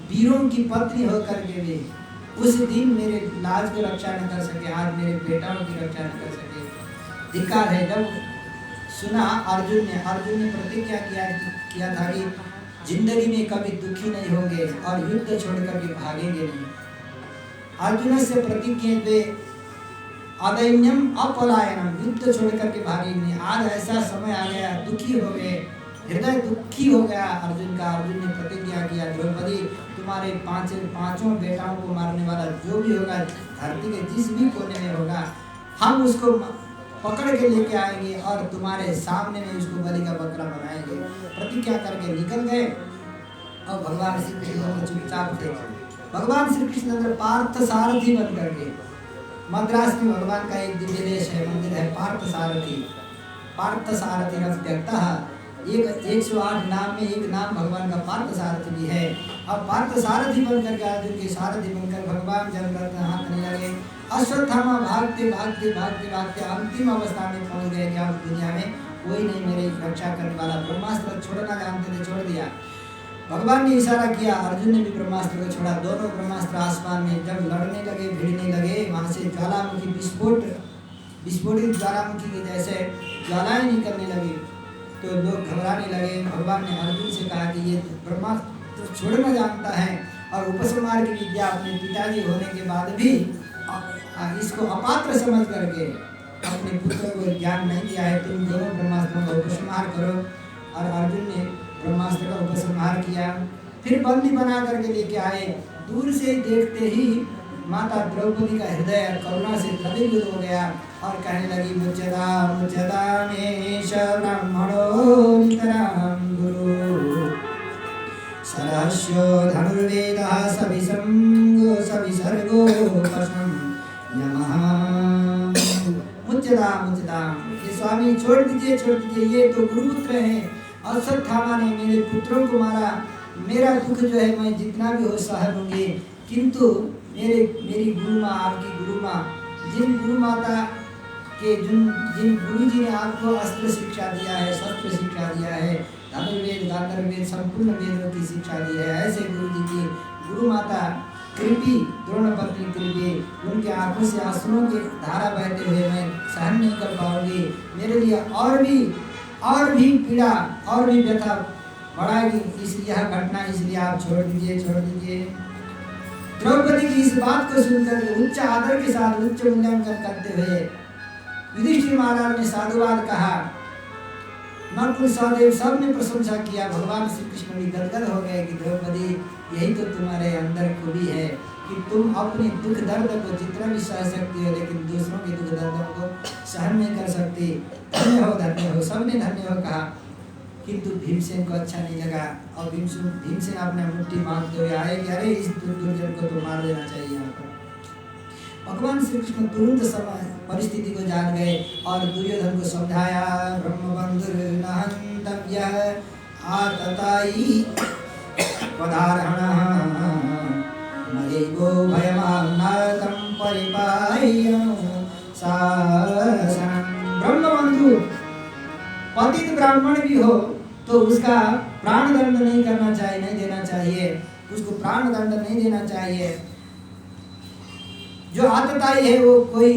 वीरों की पत्नी होकर के भी उस दिन मेरे लाज को रक्षा न कर सके, आज मेरे बेटाओं की रक्षा न कर सके, धिक्कार है। जब सुना अर्जुन ने प्रतिज्ञा किया था कि जिंदगी में कभी दुखी नहीं होंगे और युद्ध छोड़कर के भागेंगे नहीं। अर्जुन से प्रतिज्ञा वे अदैन्यम अपलायनम, युद्ध छोड़कर के भागेंगे। आज ऐसा समय आ गया, दुखी हो गए, हृदय दुखी हो गया अर्जुन का। अर्जुन ने प्रतिज्ञा किया, द्रौपदी तुम्हारे 5 बेटाओं को मारने वाला जो भी होगा, धरती के जिस भी कोने में होगा, हम उसको पकड़ के लेके आएंगे और तुम्हारे सामने में उसको बलि का बकरा बनाएंगे। प्रतिज्ञा करके निकल गए। और भगवान श्री कृष्ण चुपचाप थे। भगवान श्री कृष्ण पार्थ सारथी बन करके, मद्रास में भगवान का एक दिव्य देश है, मंदिर है पार्थ सारथी। पार्थ सारथी रथ 108 नाम में एक नाम भगवान का पार्थ सारथी भी है। अब पार्थ सारथी बनकर के अर्जुन के सारथी बनकर भगवान जब रथ हाथने लगे, अश्वत्थामा भागते भागते भागते भागते अंतिम अवस्था में पहुंच गए कि अब दुनिया में कोई नहीं मेरी रक्षा करने वाला। ब्रह्मास्त्र छोड़ना जानते थे, छोड़ दिया। भगवान ने इशारा किया, अर्जुन ने भी ब्रह्मास्त्र को छोड़ा। दोनों ब्रह्मास्त्र आसमान में जब लड़ने लगे, भिड़ने लगे, वहाँ से ज्वालामुखी विस्फोटित ज्वालामुखी के जैसे ज्वालाएं निकलने लगी। तो लोग घबराने लगे। भगवान ने अर्जुन से कहा कि ये ब्रह्मास्त्र छोड़ना जानता है और उपसंहार की विद्या अपने पिताजी होने के बाद भी इसको अपात्र समझ करके अपने पुत्र को ज्ञान नहीं दिया है। तुम दोनों ब्रह्मास्त्रों का उपसंहार करो। और अर्जुन ने ब्रह्मास्त्र का उपसंहार किया, फिर बंदी बना करके लेके आए। दूर से ही देखते ही माता द्रौपदी का हृदय करुणा से द्रवीभूत हो गया और कहने लगी, मुच्यता मेष ब्राह्मणो नितरां गुरु सरस्यो धनुर्वेदः सविसर्गो पशम यमः। मुच्यता ये स्वामी छोड़ दीजिए, ये तो गुरुपुत्र हैं। अश्वत्थामा ने मेरे पुत्रों को मारा, मेरा दुख जो है मैं जितना भी हो सह लूँगी, किंतु मेरी गुरु माँ, आपकी गुरु माँ, जिन गुरु माता कि जिन गुरु जी ने आपको अस्त्र शिक्षा दिया है, शस्त्र शिक्षा दिया है, धनुर्वेद गांधर्वेद संपूर्ण वेदों की शिक्षा दी है, ऐसे गुरु जी की गुरु माता कृपी द्रोणपत्नी कृपी, उनके आंखों से आंसुओं की धारा बहते हुए मैं सहन नहीं कर पाऊंगी, मेरे लिए और भी पीड़ा और भी व्यथा बढ़ाएगी, इसलिए यह घटना, इसलिए आप छोड़ दीजिए। द्रौपदी की इस बात को सुनकर उच्च आदर के साथ उच्च मूल्यांकन करते हुए युधिष्ठिर महाराज ने साधुवाद कहा। नकुल सहदेव सब ने प्रशंसा किया। भगवान श्री कृष्ण भी गदगद हो गए कि द्रौपदी, यही तो तुम्हारे अंदर खूबी है कि तुम अपने दुख दर्द को जितना भी सह सकती हो, लेकिन दूसरों के दुख दर्दों को सहन नहीं कर सकती। धन्य हो, सबने धन्य हो कहा। किंतु भीमसेन को अच्छा नहीं लगा और भीमसेन अपने मुट्ठी मारते हुए आए कि अरे इस दुर्जन को तो मार देना चाहिए। यहाँ पर भगवान श्री कृष्ण तुरंत समय परिस्थिति को जान गए और दुर्योधन को समझाया। ब्रह्मबंधुर नहंतव्यः आततायी पदार्हणः मयैवो भयमान्नातं परिपाह्यनु शासनम्। ब्रह्मबंधु पतित ब्राह्मण भी हो तो उसका प्राण दंड नहीं करना चाहिए, नहीं देना चाहिए, उसको प्राण दंड नहीं देना चाहिए। जो आतताई है वो कोई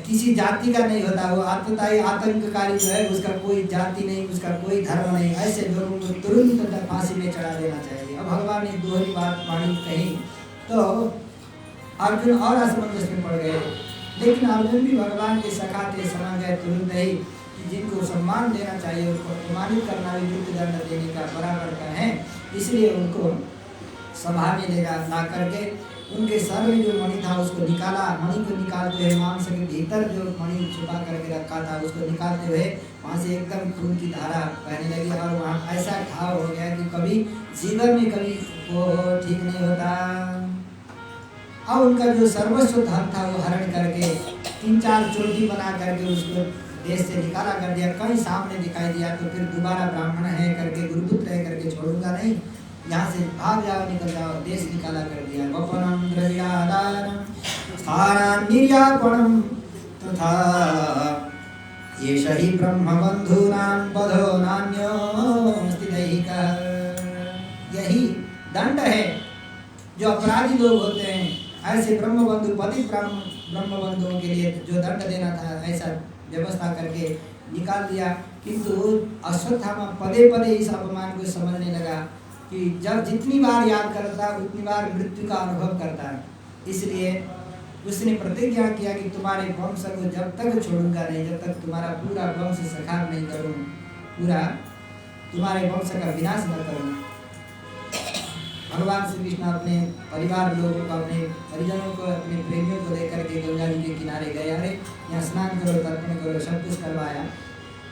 किसी जाति का नहीं होता, वो आतताई आतंककारी जो है उसका कोई जाति नहीं, उसका कोई धर्म नहीं, ऐसे लोगों को तुरंत फांसी में चढ़ा देना चाहिए। अब भगवान ने दोहरी बात वाणी कही तो अर्जुन और असमंजस में पड़ गए, लेकिन अर्जुन भी भगवान के सखा थे, समझ गए तुरंत ही जिनको सम्मान देना चाहिए उनको अपमानित करना भी मृत्यु दंड देने का बराबर का है। इसलिए उनको सभा में ले ला करके उनके सर में जो मणि था उसको निकाला। मणि को निकालते हुए मांस के भीतर जो मणि छुपा करके रखा था उसको निकालते हुए वहाँ से एकदम खून की धारा बहने लगी और वहाँ ऐसा घाव हो गया कि कभी जीवन में कभी वो ठीक नहीं होता। अब उनका जो सर्वस्व धन था वो हरण करके 3-4 चोटी बना करके उसको देश से निकाला कर दिया। कहीं सामने दिखाई दिया तो फिर दोबारा ब्राह्मण है करके गुरुपुत्र है करके छोड़ूंगा नहीं, यहाँ से भाग जाओ, निकल जाओ, देश निकाला कर दिया। वपनम द्रविड़ादानम स्थानान निर्यापणम तथा येष हि ब्रह्मबंधूनां वधो नान्योस्तिदैहिकः। यही दंड है जो अपराधी लोग होते हैं, ऐसे ब्रह्मबंधु पतित ब्रह्मबंधुओं के लिए जो दंड देना था ऐसा व्यवस्था करके निकाल दिया। किंतु अश्वत्थामा पदे पदे इस अपमान को समझने लगा कि जब जितनी बार याद करता उतनी बार मृत्यु का अनुभव करता है। इसलिए उसने प्रतिज्ञा किया कि तुम्हारे वंश को जब तक छोड़ूंगा नहीं, जब तक तुम्हारा पूरा वंश सखार नहीं करूं, पूरा तुम्हारे वंश का विनाश न करूं। भगवान श्री कृष्ण अपने परिवार लोगों को, अपने परिजनों को, अपने प्रेमियों को लेकर के गंगा जी के किनारे गए। अरे यहाँ स्नान करो, तर्पण करो, सब कुछ करवाया।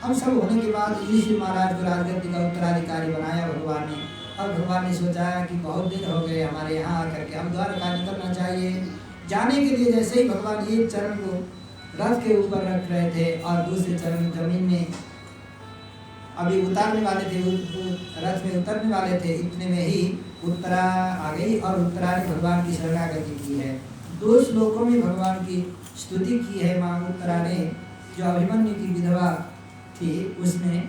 अब सब होने के बाद युधिष्ठिर महाराज को राजगद्दी का उत्तराधिकारी बनाया भगवान ने। अब भगवान ने सोचा कि बहुत दिन हो गए हमारे यहाँ आकर के, अब द्वारका निकलना चाहिए। जाने के लिए जैसे ही भगवान एक चरण को रथ के ऊपर रख रहे थे और दूसरे चरण जमीन में अभी उतारने वाले थे, रथ में उतरने वाले थे, इतने में ही उत्तरा आ गई और उत्तरा ने भगवान की शरणागति की है। 2 श्लोकों में भगवान की स्तुति की है माँ उत्तरा ने। जो अभिमन्यु की विधवा थी उसने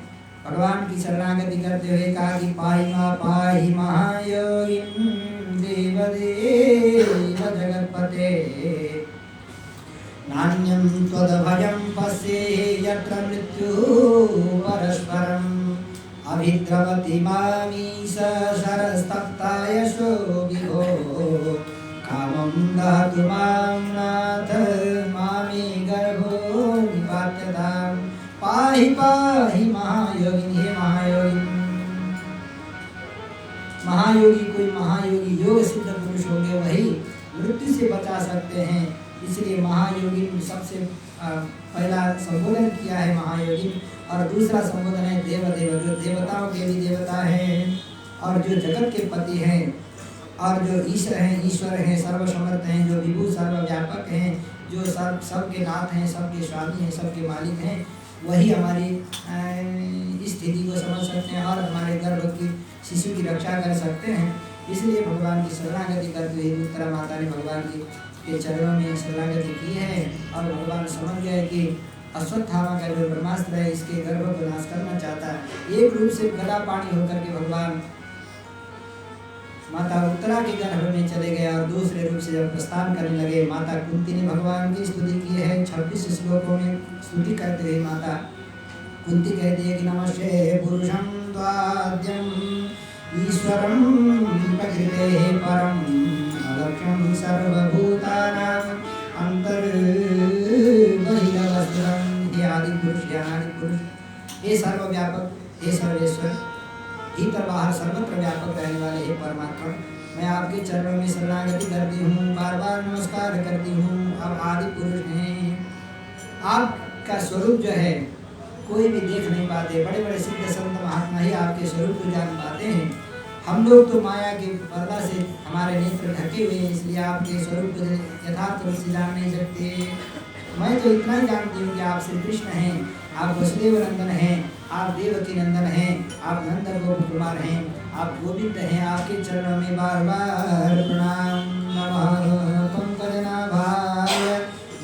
भगवान की शरणागति करते हुए कहा कि पाहि महायोगिं देवदेव जगत्पते नान्यं त्वदभयं पश्ये यत्र मृत्युः परस्परम् अभिद्रवति मामीश शरस्तप्ता यशो विभो कामं दहतु मां नाथ मामे गर्भो निपात्यताम् पाहि महायोगिनी। हे महायोगी, महायोगी कोई महायोगी योग सिद्ध पुरुष होंगे वही मृत्यु से बचा सकते हैं। इसलिए महायोगी सबसे पहला संबोधन किया है महायोगी, और दूसरा संबोधन है देवदेव, जो देवताओं के भी देवता हैं और जो जगत के पति हैं और जो ईश्वर हैं, सर्वसमर्थ हैं, जो विभु सर्वव्यापक हैं, जो सबके नाथ हैं, सबके स्वामी हैं, सबके मालिक हैं, वही हमारी स्थिति को समझ सकते हैं और हमारे गर्भ की शिशु की रक्षा कर सकते हैं। इसलिए भगवान की शरणागति करते हुए उत्तरा माता ने भगवान के चरणों में शरणागति की है और भगवान समझ गए कि अश्वत्थामा का जो ब्रह्मास्त्र है इसके गर्भ को नाश करना चाहता है। एक रूप से गला पानी होकर के भगवान माता उत्तरा के गर्भ में चले गए और दूसरे रूप से जब प्रस्थान करने लगे, माता कुंती ने भगवान की स्तुति की है। 26 श्लोकों में स्तुति करते हुए माता कुंती कहती है कि नमस्ते पुरुषं द्वाद्यं ईश्वरं प्रकृतेः परं अलक्ष्यं सर्वभूतानां अंतर्बहिरवस्त्रं। हे आदि पुरुष, हे अनादि पुरुष, हे सर्वव्यापक, हे सर्वेश्वर, भीतर बाहर सर्वत्र व्यापक रहने वाले हे परमात्मा, मैं आपके चरणों में शरणागति करती हूँ, बार बार नमस्कार करती हूँ। अब आदि पुरुष हैं, आपका स्वरूप जो है कोई भी देख नहीं पाते, बड़े बड़े सिद्ध संत महात्मा ही आपके स्वरूप को जान पाते हैं। हम लोग तो माया के पर्दा से हमारे नेत्र ढके हुए हैं, इसलिए आपके स्वरूप को यथार्थ रूप से जान नहीं सकते। मैं तो इतना ही जानती हूँ कि आप श्री कृष्ण हैं, आप वसुदेव नंदन हैं, आप देवकी नंदन हैं, आप नंद गोप कुमार हैं, आप गोविंद हैं। आपके चरणों में बार बार प्रणाम। नमः पंकजनाभाय,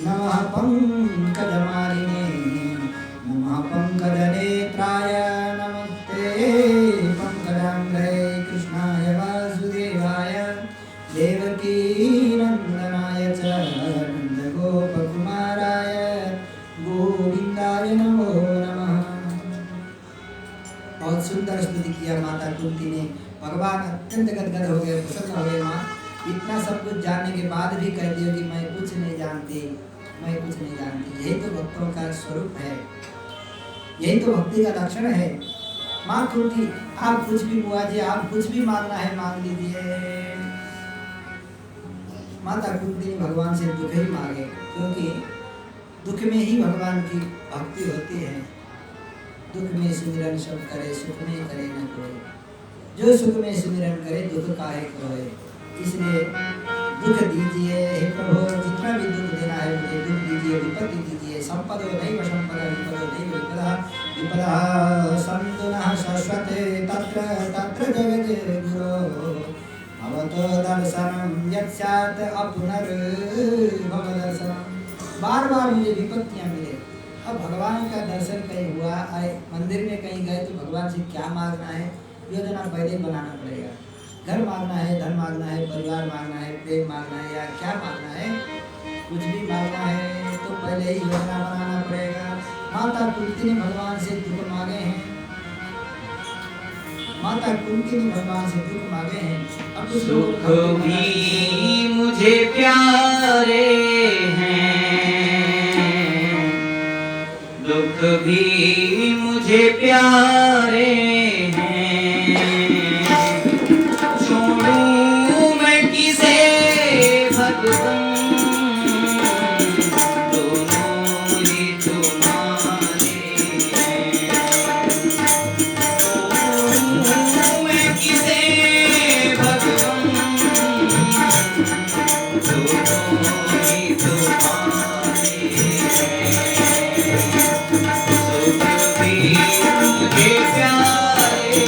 नमः पंकजमालिने, नमः पंकजनेत्राय, नमस्ते पंकजांग्रे, कृष्णाय वासुदेवाय, देवकी नंदनाय च नंदगोपकुमाराय गोविंदाय नमो नमः। बहुत सुंदर स्तुति किया माता कुंती ने। भगवान अत्यंत गदगद हो गए, प्रसन्न हो गए। माँ इतना सब कुछ जानने के बाद भी कहती हो कि मैं कुछ नहीं जानती, मैं कुछ नहीं जानती। यही तो भक्तों का स्वरूप है, यही तो भक्ति का लक्षण है। माँ कुंती, आप कुछ भी मुआवजे, आप कुछ भी मांगना है मांग लीजिए। माता कुंती ने भगवान से दुख ही मांगे, क्योंकि दुख में ही भगवान की भक्ति होती है। दुख में सिमरन सब करे, सुख में करे न कोई, जो सुख में सिमरन करे दुख काहे कोई। इसलिए दुख दीजिए हे प्रभु, जितना भी दुख देना है मुझे दुख दीजिए, विपत्ति दीजिए। संपदो नैव संपदा, विपदो नैव विपदा, विपदा सन्तु नः शाश्वते तत्र तत्र जगद्गुरो भवतो दर्शनं यत्स्यात् अपुनर्भव दर्शनम्। बार बार मुझे विपत्तियाँ मिले। अब भगवान का दर्शन कहीं हुआ, आए मंदिर में कहीं गए तो भगवान से क्या मांगना है, योजना पहले बनाना पड़ेगा। घर मांगना है, धन मांगना है, परिवार मांगना है, प्रेम मांगना है, या क्या मांगना है, कुछ भी मांगना है तो पहले ही योजना बनाना पड़ेगा। माता कुंती ने भगवान से दुख मांगे हैं, माता कुंती ने भगवान से दुख मांगे हैं। अब सुख भी मुझे प्यारे हैं, दुख भी मुझे प्यारे हैं, छोड़ूं मैं किसे भगवान, दोनों ही तुम्हारे हैं। छोड़ूं मैं किसे भगवान, दोनों ही तुम्हारे हैं। सुख भी मुझे प्यारे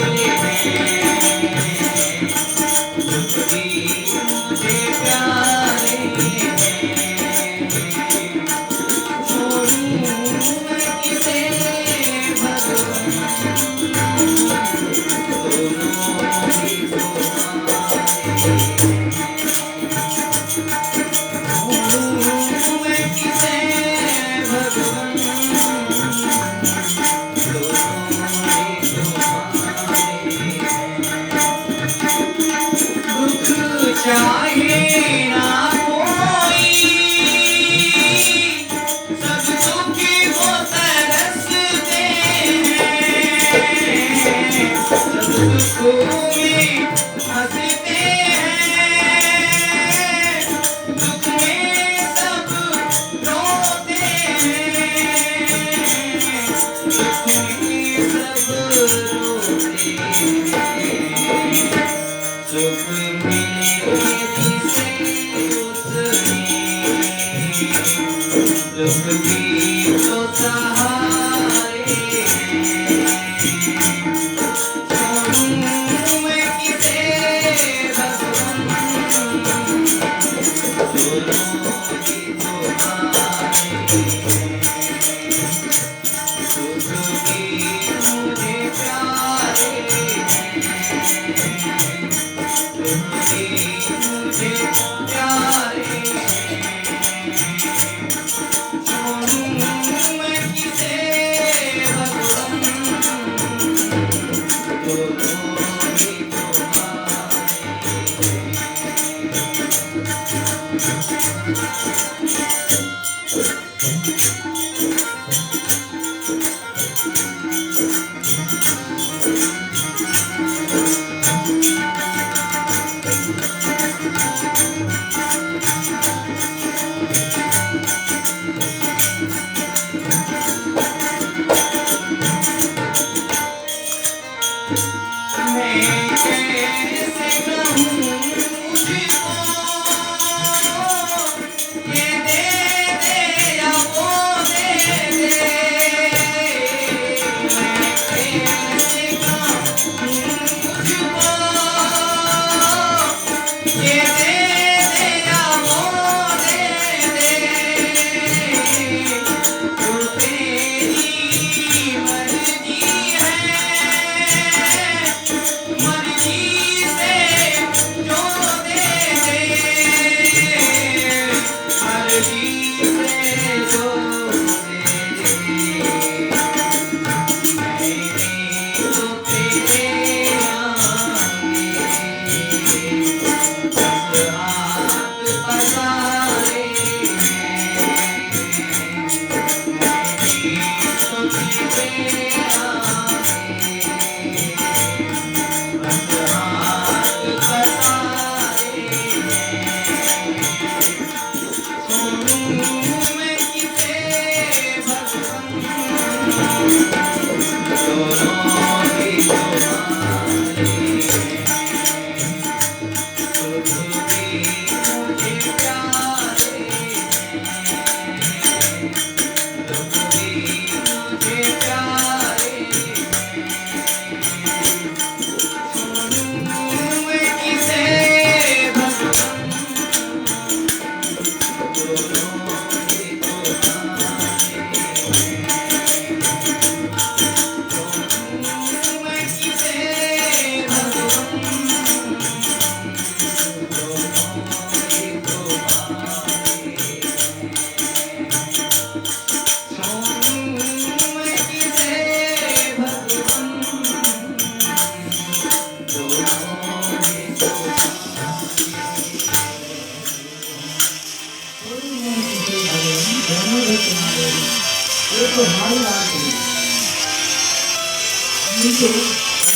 तो हमारी बात है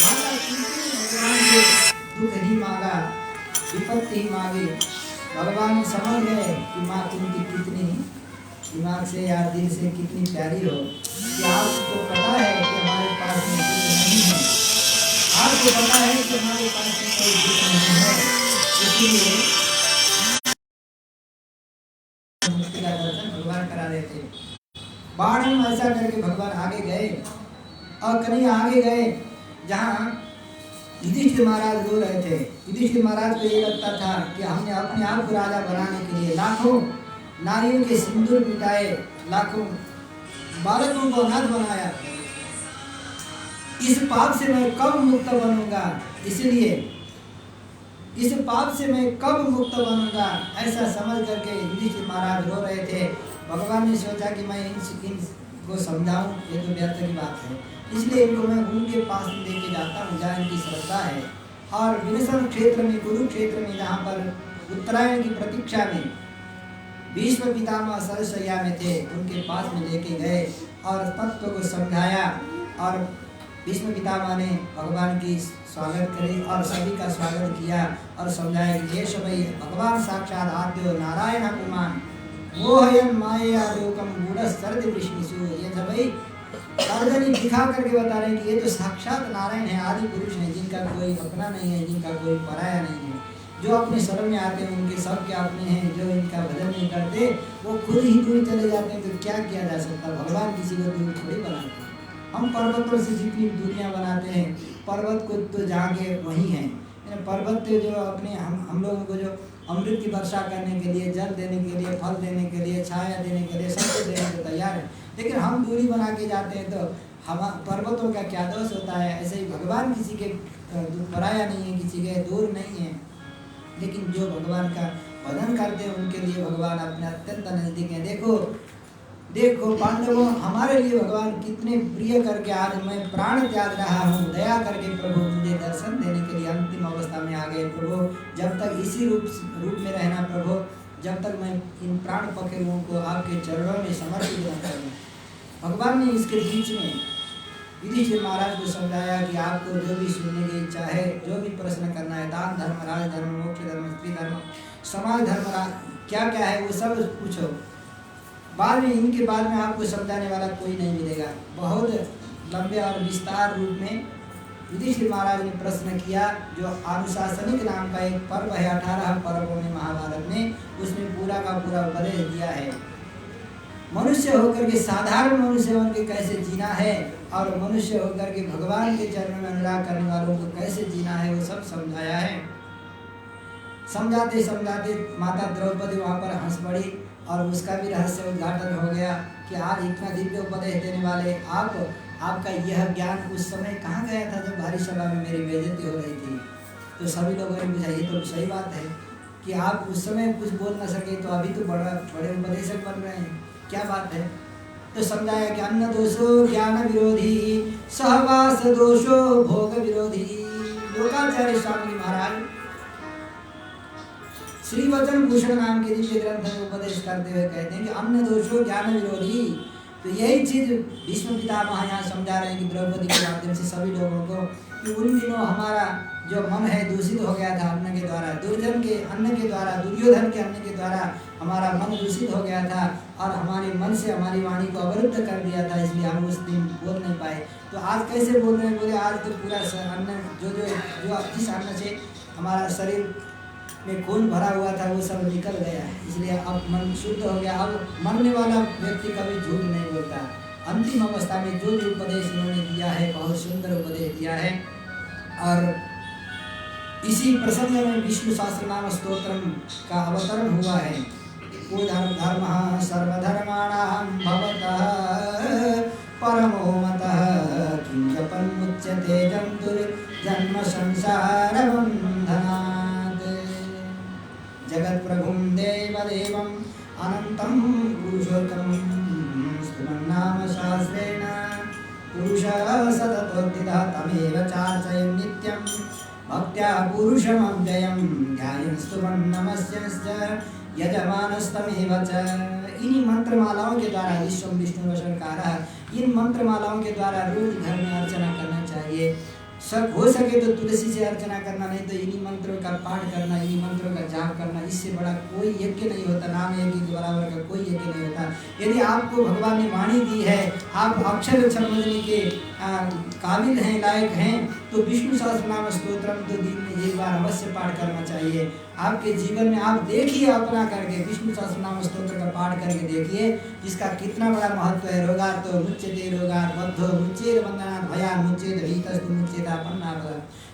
माता भगवान से दुख ही मांगा, विपत्ति ही मांगी। भगवान समझ गए कि माँ तुमकी कितनी दिमाग से या दिल से कितनी प्यारी हो, कि आपको पता है कि हमारे पास में कुछ नहीं है, आपको पता है कि हमारे पास में कोई दुख नहीं है, इसलिए मुक्ति का दर्शन भगवान करा देते। बाढ़ में ऐसा करके भगवान आगे गए और कहीं आगे गए जहाँ युधिष्ठिर महाराज रो रहे थे। युधिष्ठिर महाराज को ये लगता था कि हमने अपने आप को राजा बनाने के लिए लाखों नारियों के सिंदूर मिटाए, लाखों बालकों को अनाथ बनाया, इस पाप से मैं कब मुक्त बनूंगा, इसलिए इस पाप से मैं कब मुक्त बनूंगा, ऐसा समझ करके युधिष्ठिर महाराज रो रहे थे। भगवान ने सोचा कि मैं इनको समझाऊं, ये तो व्यर्थ की बात है, इसलिए इनको मैं उनके पास लेके जाता हूँ जहाँ इनकी श्रद्धा है। और विनशन क्षेत्र में, कुरुक्षेत्र में, जहाँ पर उत्तरायण की प्रतीक्षा में भीष्म पितामह सरसैया में थे, उनके पास में लेके गए और तत्व को समझाया। और भीष्म पितामह ने भगवान की स्वागत करे और सभी का स्वागत किया और समझाया कि ये सभी भगवान साक्षात आद्यो नारायण कुमार मोहयन माया लोकम गूढ़ सर्द विष्णु। ये सभी सार्वजनिक दिखा करके बता रहे हैं कि ये तो साक्षात नारायण है, आदि पुरुष है, जिनका कोई अपना नहीं है, जिनका कोई पराया नहीं है, जो अपने शरण में आते हैं उनके सब के अपने हैं, जो इनका भजन नहीं करते वो खुद ही दूर चले जाते हैं। तो क्या किया जा सकता, भगवान किसी को दूर थोड़ी बनाते। हम पर्वतों से जितनी दूरियां बनाते हैं, पर्वत को तो जाके वही है। पर्वत जो अपने हम लोगों को जो अमृत की वर्षा करने के लिए, जल देने के लिए, फल देने के लिए, छाया देने के लिए, सब कुछ देने को तैयार है, लेकिन हम दूरी बना के जाते हैं तो हम पर्वतों का क्या दोष होता है। ऐसे ही भगवान किसी के पराया नहीं है, किसी के दूर नहीं है, लेकिन जो भगवान का भजन करते हैं उनके लिए भगवान अपने अत्यंत नजदीक है। देखो पांडवों, हमारे लिए भगवान कितने प्रिय करके आज मैं प्राण त्याग रहा हूँ, दया करके प्रभु मुझे दर्शन देने के लिए अंतिम अवस्था में आ गए। प्रभु जब तक इसी रूप में रहना प्रभु, जब तक मैं इन प्राण पखेरुओं को आपके चरणों में समर्पित न करूँ। भगवान ने इसके बीच में युधिष्ठिर महाराज को समझाया कि आपको जो भी सुनने की इच्छा है, जो भी प्रश्न करना है, दान धर्म, राज धर्म, मोक्ष धर्म, स्त्री धर्म, समाज धर्म, क्या क्या है वो सब पूछो। बाद में इनके बाद में आपको समझाने वाला कोई नहीं मिलेगा। बहुत लंबे और विस्तार रूप में युधिष्ठिर महाराज ने प्रश्न किया। जो अनुशासनिक नाम का एक पर्व है, 18 पर्वों में महाभारत में, उसमें पूरा का पूरा उपदेश दिया है। मनुष्य होकर के, साधारण मनुष्य होकर के कैसे जीना है और मनुष्य होकर के भगवान के चरणों में अनुराग करने वालों को कैसे जीना है, वो सब समझाया है। समझाते समझाते माता द्रौपदी वहाँ पर हंस पड़ी और उसका भी रहस्य उद्घाटन हो गया कि आज इतना दिव्य उपदेश देने वाले आपका यह ज्ञान उस समय कहाँ गया था जब भारी सभा में मेरी बेइज्जती हो रही थी। तो सभी लोगों ने पूछा, ये तो सही बात है कि आप उस समय कुछ बोल न सके तो अभी तो बड़े उपदेशक बन रहे हैं, क्या बात है। तो समझाया कि अन्न दोषो ज्ञान विरोधी, सहवास दोषो भोग विरोधी। लोकाचार्य स्वामी महाराज श्री वचन भूषण नाम के दिव्य ग्रंथ में उपदेश करते हुए कहते हैं कि अन्न दोषो ज्ञान विरोधी। तो यही चीज भीष्म पितामह यहाँ समझा रहे हैं कि द्रौपदी के माध्यम से सभी लोगों को कि उन दिनों हमारा जो मन है दूषित हो गया था अन्न के द्वारा, दुर्योधन के अन्न के द्वारा, दुर्योधन के अन्न के द्वारा हमारा मन दूषित हो गया था और हमारे मन से हमारी वाणी को अवरुद्ध कर दिया था, इसलिए हम उस दिन बोल नहीं पाए। तो आज कैसे बोल रहे हैं? बोले आज तो पूरा अन्न जो जिस अन्न से हमारा शरीर में खून भरा हुआ था वो सब निकल गया है, इसलिए अब मन शुद्ध हो गया। अब मरने वाला व्यक्ति कभी झूठ नहीं बोलता। अंतिम अवस्था में जो भी उपदेश उन्होंने दिया है, बहुत सुंदर उपदेश दिया है। और इसी प्रसंग में विष्णु सहस्रनाम स्तोत्रम का अवतरण हुआ है। को धर्मः सर्वधर्माणां भवतः परमो मतः किं जपन्मुच्यते जन्तुर्जन्म संसारबन्धनात्। जगत प्रभुं देवदेवम् अनन्तं पुरुषोत्तमं स्तुमन्नाम सहस्रेण पुरुषः सततोत्थितः तमेव चार्चयन् नित्यं भक्त्या पुरुषमव्ययं ध्यायन् स्तुमन् नमस्यश्च यजमानस्तमेव च। इन्हीं मंत्रमालाओं के द्वारा विश्वं विष्णु वशंकारः, इन मंत्रमालाओं के द्वारा रोज घर में अर्चना करना चाहिए। सब हो सके तो तुलसी से अर्चना करना, नहीं तो इन्हीं मंत्रों का पाठ करना, इन्हीं मंत्रों का जाप करना। इससे बड़ा कोई यज्ञ नहीं होता, नाम यज्ञ के बराबर का कोई यज्ञ नहीं होता। यदि आपको भगवान ने वाणी दी है, आप अक्षर समझने के काबिल हैं, लायक हैं, तो विष्णु सहस्रनाम स्तोत्रम तो दिन में एक बार अवश्य पाठ करना चाहिए। आपके जीवन में आप देखिए अपना करके विष्णु सहस्रनाम स्तोत्र का पाठ करके देखिए इसका कितना बड़ा महत्व है। रोगात् तो मुच्यते रोगात् बद्धो मुच्येत बन्धनात् भयात् मुच्येत भीतस्तु मुच्येत आपन्नात्।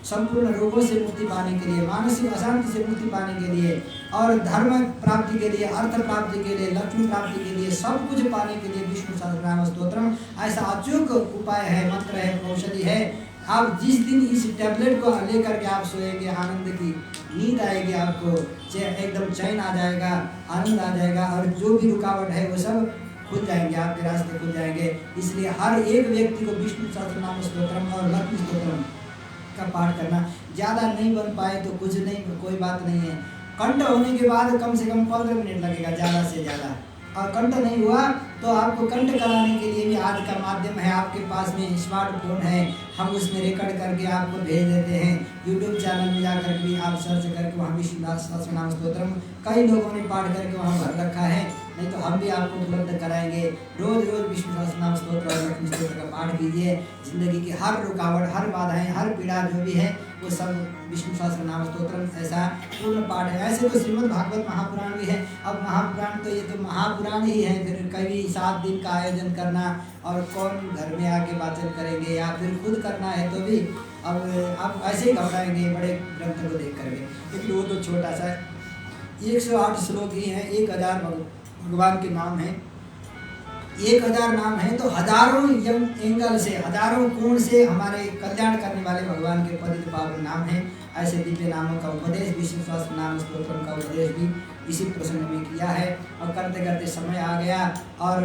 संपूर्ण रोगों से मुक्ति पाने के लिए, मानसिक अशांति से मुक्ति पाने के लिए और धर्म प्राप्ति के लिए, अर्थ प्राप्ति के लिए, लक्ष्मी प्राप्ति के लिए, सब कुछ पाने के लिए विष्णु सहस्रनाम स्तोत्रम ऐसा अचूक उपाय है, मंत्र है, औषधि है। आप जिस दिन इस टैबलेट को लेकर के आप सोएंगे, आनंद की नींद आएगी, आपको एकदम चैन आ जाएगा, आनंद आ जाएगा और जो भी रुकावट है वो सब खुल जाएंगे, आपके रास्ते खुल जाएंगे। इसलिए हर एक व्यक्ति को विष्णु सहस्रनाम स्तोत्रम और लक्ष्मी स्तोत्रम का पाठ करना। ज़्यादा नहीं बन पाए तो कुछ नहीं, कोई बात नहीं है। कंठ होने के बाद कम से कम 15 मिनट लगेगा ज़्यादा से ज़्यादा। और कंठ नहीं हुआ तो आपको कंठ कराने के लिए भी आज का माध्यम है, आपके पास में स्मार्टफोन है, हम उसमें रिकॉर्ड करके आपको भेज देते हैं। यूट्यूब चैनल में जाकर भी आप सर्च करके वहाँ विष्णु सहस्रनाम स्तोत्रम कई लोगों ने पाठ करके वहाँ भर रखा है, नहीं तो हम भी आपको उपलब्ध कराएंगे। रोज रोज विष्णु सहस्रनाम स्तोत्र और लक्ष्मी स्तोत्र का पाठ कीजिए। जिंदगी की हर रुकावट, हर बाधाएं, हर पीड़ा जो भी है वो सब विष्णु सहस्रनाम स्तोत्र ऐसा पूर्ण पाठ है। ऐसे तो श्रीमद् भागवत महापुराण भी है। अब महापुराण तो ये तो महापुराण ही है, फिर कभी 7 दिन का आयोजन करना और कौन घर में आके वाचन करेंगे या फिर खुद करना है तो भी अब आप ऐसे ही घबराएंगे बड़े ग्रंथ को देख करके, क्योंकि वो तो छोटा सा 108 श्लोक ही हैं, 1000 भगवान के नाम हैं। 1000 नाम है तो हजारों एंगल से, हजारों कोण से हमारे कल्याण करने वाले भगवान के पतित पावन नाम हैं। ऐसे दिव्य नामों का उपदेश विष्णु सहस्रनाम स्तोत्रम का उपदेश भी इसी प्रसंग में किया है। और करते करते समय आ गया और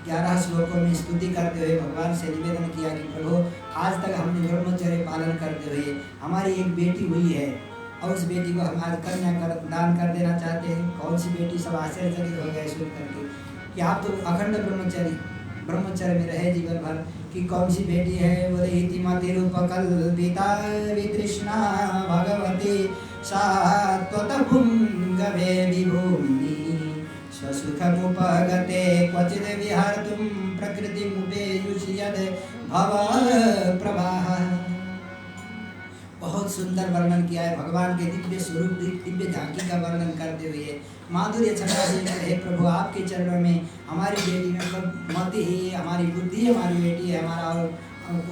11 श्लोकों में स्तुति करते हुए भगवान से निवेदन किया कि प्रभु आज तक हमने ब्रह्मचर्य पालन करते हुए हमारी एक बेटी हुई है और उस बेटी को हम आज कन्या दान कर देना चाहते हैं। कौन सी बेटी? सब आश्चर्यचकित हो गए सुन करके कि आप तो अखंड ब्रह्मचारी ब्रह्मचर्य में रहे जीवन भर। कि कौन सी बेटी है? बोले इतिमति रूपकल्पिता वितृष्णा भगवती सात्वत भुंगवे विभूमि स्वसुखमुपगते क्वचिद विहर्तुं प्रकृतिमुपेयुषि यद् भव प्रवाह। बहुत सुंदर वर्णन किया है भगवान के दिव्य स्वरूप, दिव्य झांकी का वर्णन करते हुए। माधुर्य छटा से हे प्रभु आपके चरणों में हमारी बेटी में मति ही, हमारी बुद्धि हमारी बेटी है,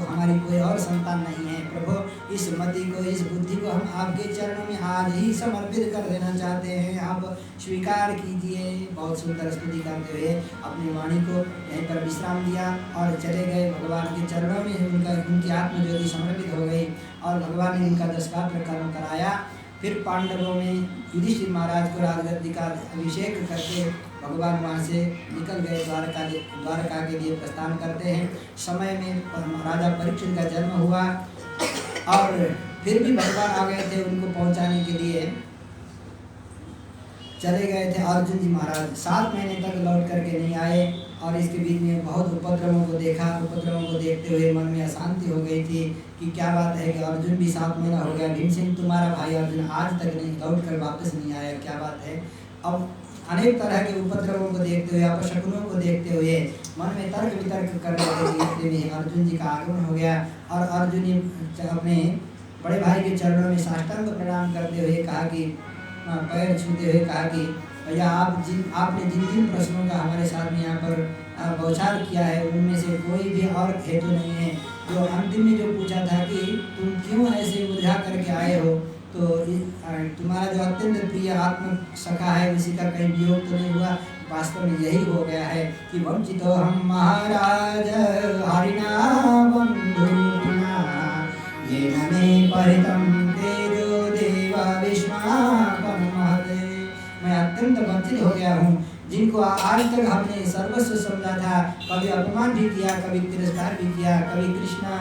हमारी कोई और संतान नहीं है। प्रभु इस मति को, इस बुद्धि को हम आपके चरणों में आज ही समर्पित कर देना चाहते हैं, आप स्वीकार कीजिए। बहुत सुंदर स्तुति करते हुए अपनी वाणी को यहीं पर विश्राम दिया और चले गए भगवान के चरणों में। उनकी आत्मज्योति समर्पित हो गई और भगवान ने उनका 10 कर्म कराया। फिर पांडवों में युधिष्ठिर महाराज को राजगद्दी का अभिषेक करके भगवान वहाँ से निकल गए, द्वारका के लिए प्रस्थान करते हैं। समय में राजा परीक्षित का जन्म हुआ और फिर भी भगवान आ गए थे उनको पहुँचाने के लिए। चले गए थे अर्जुन जी महाराज, 7 महीने तक लौट करके नहीं आए और इसके बीच में बहुत उपद्रवों को देखा। उपद्रवों को देखते हुए मन में अशांति हो गई थी कि क्या बात है कि अर्जुन भी 7 महीना हो गया, भीमसेन तुम्हारा भाई अर्जुन आज तक नहीं लौट कर वापस नहीं आया, क्या बात है। अब अनेक तरह के उपद्रवों को देखते हुए, अपशकुनों को देखते हुए मन में तर्क वितर्क करने लगे। अर्जुन जी का आगमन हो गया और अर्जुन ने अपने बड़े भाई के चरणों में साष्टांग प्रणाम करते हुए कहा कि पैर छूते हुए कहा कि भैया आपने जिन प्रश्नों का हमारे साथ में यहाँ पर बौछार किया है उनमें से कोई भी और हेतु नहीं है। जो अंतिम में जो पूछा था कि तुम क्यों ऐसे मुरझा करके आए हो, तो तुम्हारा जो अत्यंत प्रिय आत्म सखा है उसी का कहीं वियोग तो नहीं हुआ। वास्तव में यही हो गया है कि वंचितो हम महाराज हरिना बंधुना ये नमे परितम तेजो देवा विश्वापन महते। मैं अत्यंत वंचित हो गया हूँ, जिनको आज तक हमने सर्वस्व समझा था, कभी अपमान भी किया, कभी तिरस्कार भी किया, कभी कृष्णा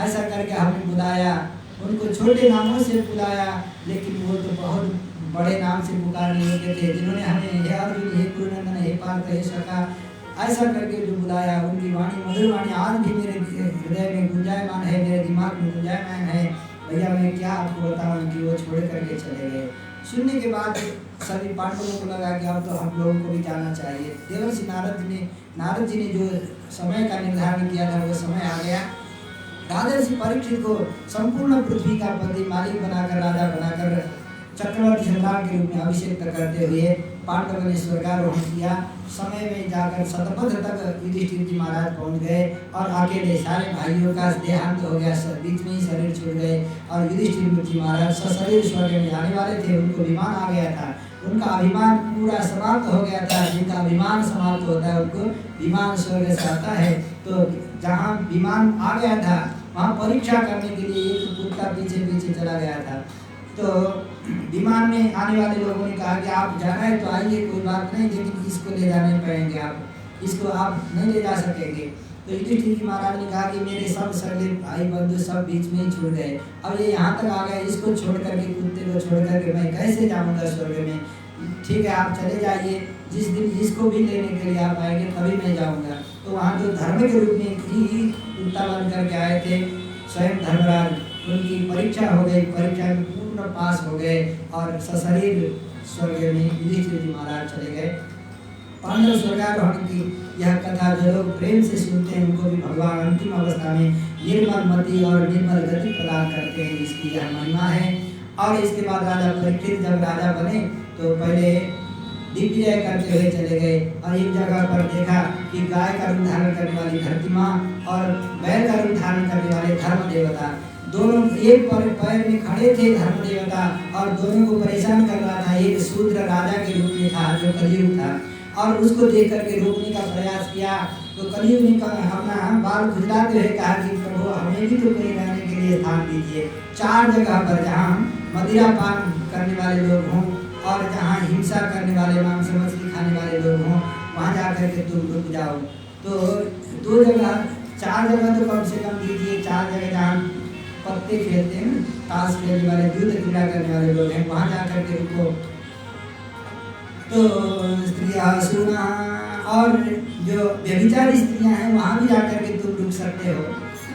ऐसा करके हमने बुलाया, उनको छोटे नामों से बुलाया, लेकिन वो तो बहुत बड़े नाम से पुकारने लगे थे। जिन्होंने हमें हे अर्जुन, हे कुरुनंदन, हे पार्थ, हे सखा ऐसा करके जो बुलाया, उनकी वाणी मधुर वाणी आज भी मेरे हृदय में गुंजायमान है, मेरे दिमाग में गुंजायमान है। भैया मैं क्या आपको बताऊं कि वो छोड़ करके चले गए। सुनने के बाद सभी पांडवों को लगा कि अब तो हम लोगों को भी जाना चाहिए। देवर्षि नारद जी ने जो समय का निर्धारण किया था वो समय आ गया। राजर्षि परीक्षित को संपूर्ण पृथ्वी का पति मालिक बनाकर, राजा बनाकर चक्रवर्ती सम्राट के रूप में अभिषेक करते हुए पांडवों ने स्वर्गारोहण किया। समय में जाकर शतपथ तक युधिष्ठिर जी महाराज पहुंच गए और अकेले सारे भाइयों का देहांत हो गया, बीच में ही शरीर छूट गए और युधिष्ठिर जी महाराज सशरीर स्वर्ग में जाने वाले थे। उनको विमान आ गया था, उनका अभिमान पूरा समाप्त हो गया था। जिनका अभिमान समाप्त होता है उनको विमान स्वर्ग से आता है। तो जहाँ विमान आ गया था वहाँ परीक्षा करने के लिए एक कुत्ता पीछे पीछे चला गया था। तो विमान में आने वाले लोगों ने कहा कि आप जाना है तो आइए, कोई बात नहीं, लेकिन इसको ले जाने पाएंगे, आप इसको आप नहीं ले जा सकेंगे। तो युधिष्ठिर जी महाराज ने कहा कि मेरे सब सगे भाई बंधु सब बीच में ही छूट गए, अब ये यहाँ तक आ गए, इसको छोड़ करके, कुत्ते को छोड़ करके मैं कैसे जाऊँगा स्वर्ग में। ठीक है आप चले जाइए, जिस दिन जिसको भी लेने के लिए आप आएंगे तभी मैं जाऊँगा। तो वहाँ तो धर्म के रूप में ही कुत्ता बन करके आए थे स्वयं धर्मराज, उनकी परीक्षा हो गई, परीक्षा में पूर्ण पास हो गए और सशरीर स्वर्ग में युधिष्ठिर जी महाराज चले गए। पांडव स्वर्गारोहण की यह कथा जो लोग प्रेम से सुनते हैं उनको भी भगवान अंतिम अवस्था में निर्मल मति और निर्मल गति प्रदान करते हैं, इसकी यह महिमा है। और इसके बाद राजा परीक्षित जब राजा बने तो पहले दिग्विजय करते हुए चले गए और एक जगह पर देखा कि गाय का रूप धारण करने वाली धरती माँ और बैल का रूप धारण करने वाले धर्म देवता दोनों एक पैर में खड़े थे। धर्म देवता और दोनों को परेशान कर रहा था। एक शूद्र राजा के रूप में था जो कलियुग था और उसको देख करके रोकने का प्रयास किया। तो कलियुग ने अपना बाल खुजलाते हुए कहा कि प्रभु हमें भी तो कहीं रहने के लिए स्थान दीजिए। 4 जगह पर जहाँ मदिरा पान करने वाले लोग हों और जहाँ हिंसा करने वाले, मांस मछली खाने वाले लोग हों, वहाँ जा करके तुम रुक जाओ। तो 2 जगह 4 जगह तो कम से कम दीजिए। 4 जगह जहाँ पत्ते खेलते हैं, ताश खेलने वाले, युद्ध क्रीड़ा करने वाले लोग हैं, वहाँ जा करके रुको। तो स्त्रियाँ सुना और जो व्यभिचारी स्त्रियां हैं वहां भी जाकर के तुम रुक सकते हो।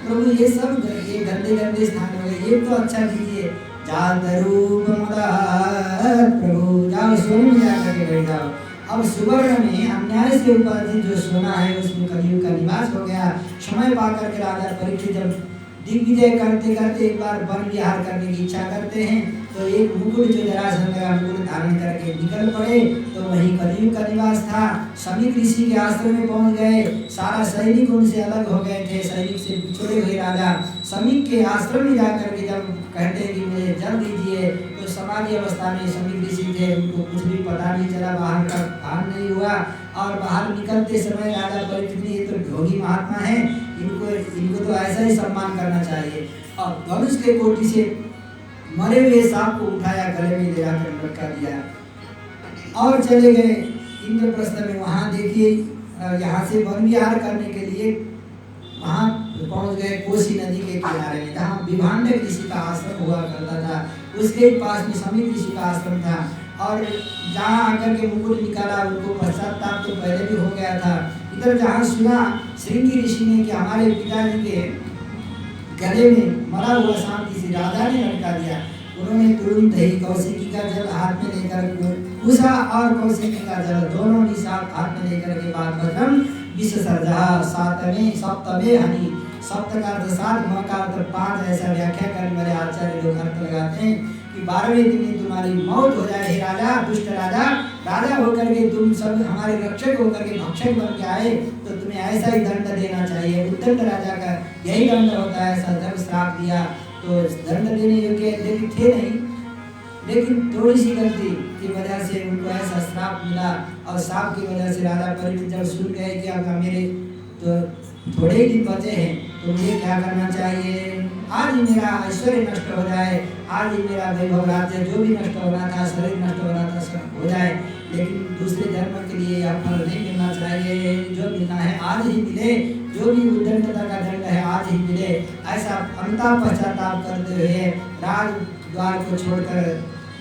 प्रभु ये सब ये गंदे गंदे स्थान हो गए, ये तो अच्छा कीजिए प्रभु जाओ सोने में जाकर के बैठ जाओ। अब सुवर्ण में अन्याय से उपार्जित जो सोना है उसमें कलयुग का निवास हो गया। समय पाकर के राजा परीक्षित जब दिग्विजय करते करते एक बार वन विहार करने की इच्छा करते हैं तो एक मुकुट जो जरासंध का मुकुट धारण करके निकल पड़े तो वही कलयुग का निवास था। समीक ऋषि के आश्रम में पहुंच गए, सारा सैनिक उनसे अलग हो गए थे, सैनिक से पिछड़े हुए राजा समीक के आश्रम में जाकर के जब कहते हैं कि मुझे जल दीजिए तो समाधि अवस्था में समीक ऋषि थे, उनको कुछ भी पता नहीं चला, बाहर का भान नहीं हुआ। और बाहर निकलते समय राजा परीक्षित ये तो भोगी महात्मा है, इनको तो ऐसा ही सम्मान करना चाहिए। और धनुष के कोटि से मरे हुए सांप को उठाया, गले में ले जाकर लटका दिया और चले गए इंद्रप्रस्थ में। वहां देखिए यहाँ से वन विहार करने के लिए वहां पहुंच गए कोसी नदी के किनारे में, जहाँ विभांडक ऋषि का आश्रम हुआ करता था, उसके पास में समीक ऋषि का आश्रम था। और जहाँ आकर के मुकुट निकाला उनको पश्चाताप तो पहले भी हो गया था। इधर जहाँ सुना श्रृंगी ऋषि ने कि हमारे पिताजी के गले में मरा हुआ सांप किसी राजा ने लटका दिया, उन्होंने तुरंत ही कौशिकी का जल हाथ में लेकर उषा और कौशिकी का जल दोनों निशान हाथ में लेकर के बाद भद्रम विसर्जहा सातवें सप्तमे हनि, सप्त का अर्थ 7, म का अर्थ 5, ऐसा व्याख्या करने वाले आचार्य लोग अर्थ लगाते हैं कि 12वें दिन में तुम्हारी मौत हो जाए हे राजा, दुष्ट राजा। राजा होकर के तुम सब हमारे रक्षक होकर के भक्षक बन के आए तो तुम्हें ऐसा ही दंड देना चाहिए। उद्दंड राजा का यही दंड होता है, ऐसा जब श्राप दिया तो दंड देने योग्य लेकिन थे नहीं, लेकिन थोड़ी सी गलती की वजह से उनको ऐसा श्राप मिला। और श्राप की वजह से राजा परीक्षित जब सुन गए कि अब मेरे तो थोड़े ही दिन बचे हैं तो मुझे क्या करना चाहिए, आज ही मेरा ऐश्वर्य नष्ट हो जाए, आज ही मेरा वैभव राज्य जो भी नष्ट होना था, शरीर नष्ट होना था, सब हो जाए, लेकिन दूसरे धर्म के लिए यह फल नहीं मिलना चाहिए, जो मिलना है आज ही मिले, जो भी उद्दंडता का दंड है आज ही मिले। ऐसा अनुताप पश्चाताप करते हुए राज द्वार को छोड़कर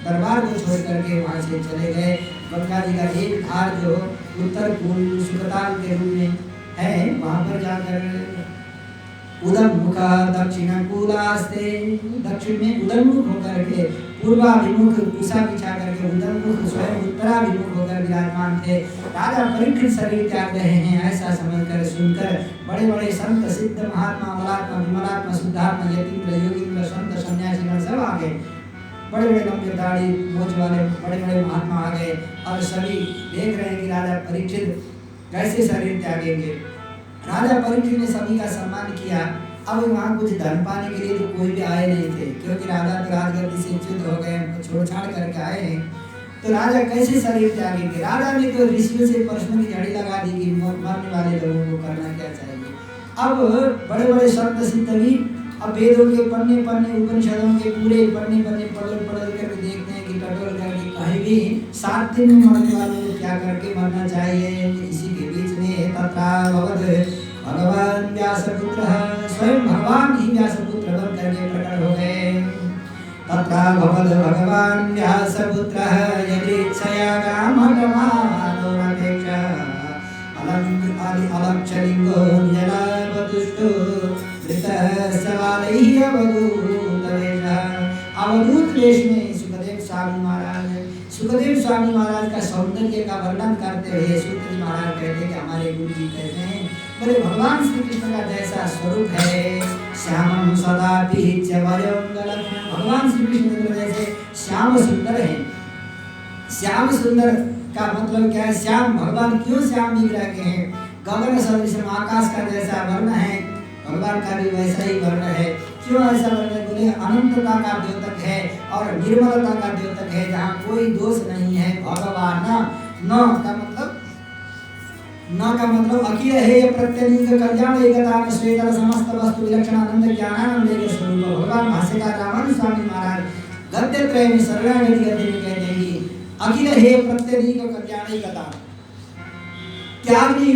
दरबार को छोड़ करके वहाँ से चले गए। गंगा जी का एक धार जो उत्तर पूर्व सुखताल के रूप में है, वहाँ पर जाकर उदमुख दक्षिण कूलास्ते, दक्षिण में उदमुख होकर के पूर्वाभिमुख कुशा बिछा करके उदमुख स्वयं उत्तराभिमुख होकर विराजमान थे। राजा परीक्षित शरीर त्याग रहे हैं ऐसा समझकर सुनकर बड़े बड़े संत सिद्ध महात्मा मलात्मा विमलात्मा शुद्धात्मा यतीन्द्र योगीन्द्र संत सन्यासीगण सब आ गए। बड़े बड़े लंबे दाढ़ी मोछ वाले बड़े बड़े महात्मा आ गए और सभी देख रहे हैं कि राजा परीक्षित कैसे शरीर त्यागेंगे। राजा परीक्षित ने सभी का सम्मान किया। अब वहाँ कुछ धन पाने के लिए तो कोई भी आए नहीं थे, क्योंकि राजा तो राजगद्दी से च्युत हो गए, छोड़ छाड़ करके आए हैं, तो राजा कैसे शरीर त्यागेंगे। राजा ने तो ऋषियों से प्रश्न की झड़ी लगा दी कि मरने वाले लोगों को करना क्या चाहिए। अब बड़े बड़े संत सिद्ध भी अब वेदों के पन्ने पन्ने उपनिषदों के पूरे पन्ने पन्ने पढ़ करके देखते हैं कि टटोल करके कहीं भी 7 दिन में मरने वालों को क्या करके मरना चाहिए। इसी के बीच में तथा भगवान व्यासपुत्र स्वयं भगवान ही व्यासपुत्र बन करके प्रकट हो गए। तथा भगवान व्यासपुत्र यदीक्षया कामकमानो नपेक्षा अलक्षलिंगो जलावतुष्टो अवधूत देश में सुखदेव स्वामी महाराज का सौंदर्य का वर्णन करते हुए सूत जी महाराज कहते कि हमारे गुरु जी कहते हैं बोले भगवान श्री कृष्ण का जैसा स्वरूप है श्यामम सदा भगवान श्री कृष्ण जैसे श्याम सुंदर है। श्याम सुंदर का मतलब क्या है, श्याम भगवान क्यों श्याम विग्रह के हैं, गगन सदृश आकाश का जैसा वर्ण है, भगवान का भी वैसा ही वर्ण है। क्यों ऐसा वर्ण है, बोले अनंतता का द्योतक है और निर्मलता का द्योतक है, जहाँ कोई दोष नहीं है। भगवान न का मतलब अखिल हेय प्रत्यनीक कल्याण एकता श्वेतर समस्त वस्तु विलक्षण आनंद ज्ञानानंद के स्वरूप भगवान भाष्यकार रामानुज स्वामी महाराज गद्य त्रय में शरणागति गद्य में कहते हैं कि अखिल हेय प्रत्यनीक कल्याण एकता, त्यागने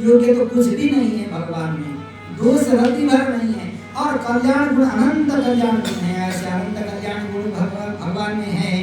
योग्य तो कुछ भी नहीं है भगवान में, दोष रति भर नहीं है और कल्याण गुण अनंत कल्याण गुण है। ऐसे अनंत कल्याण गुण भगवान में है।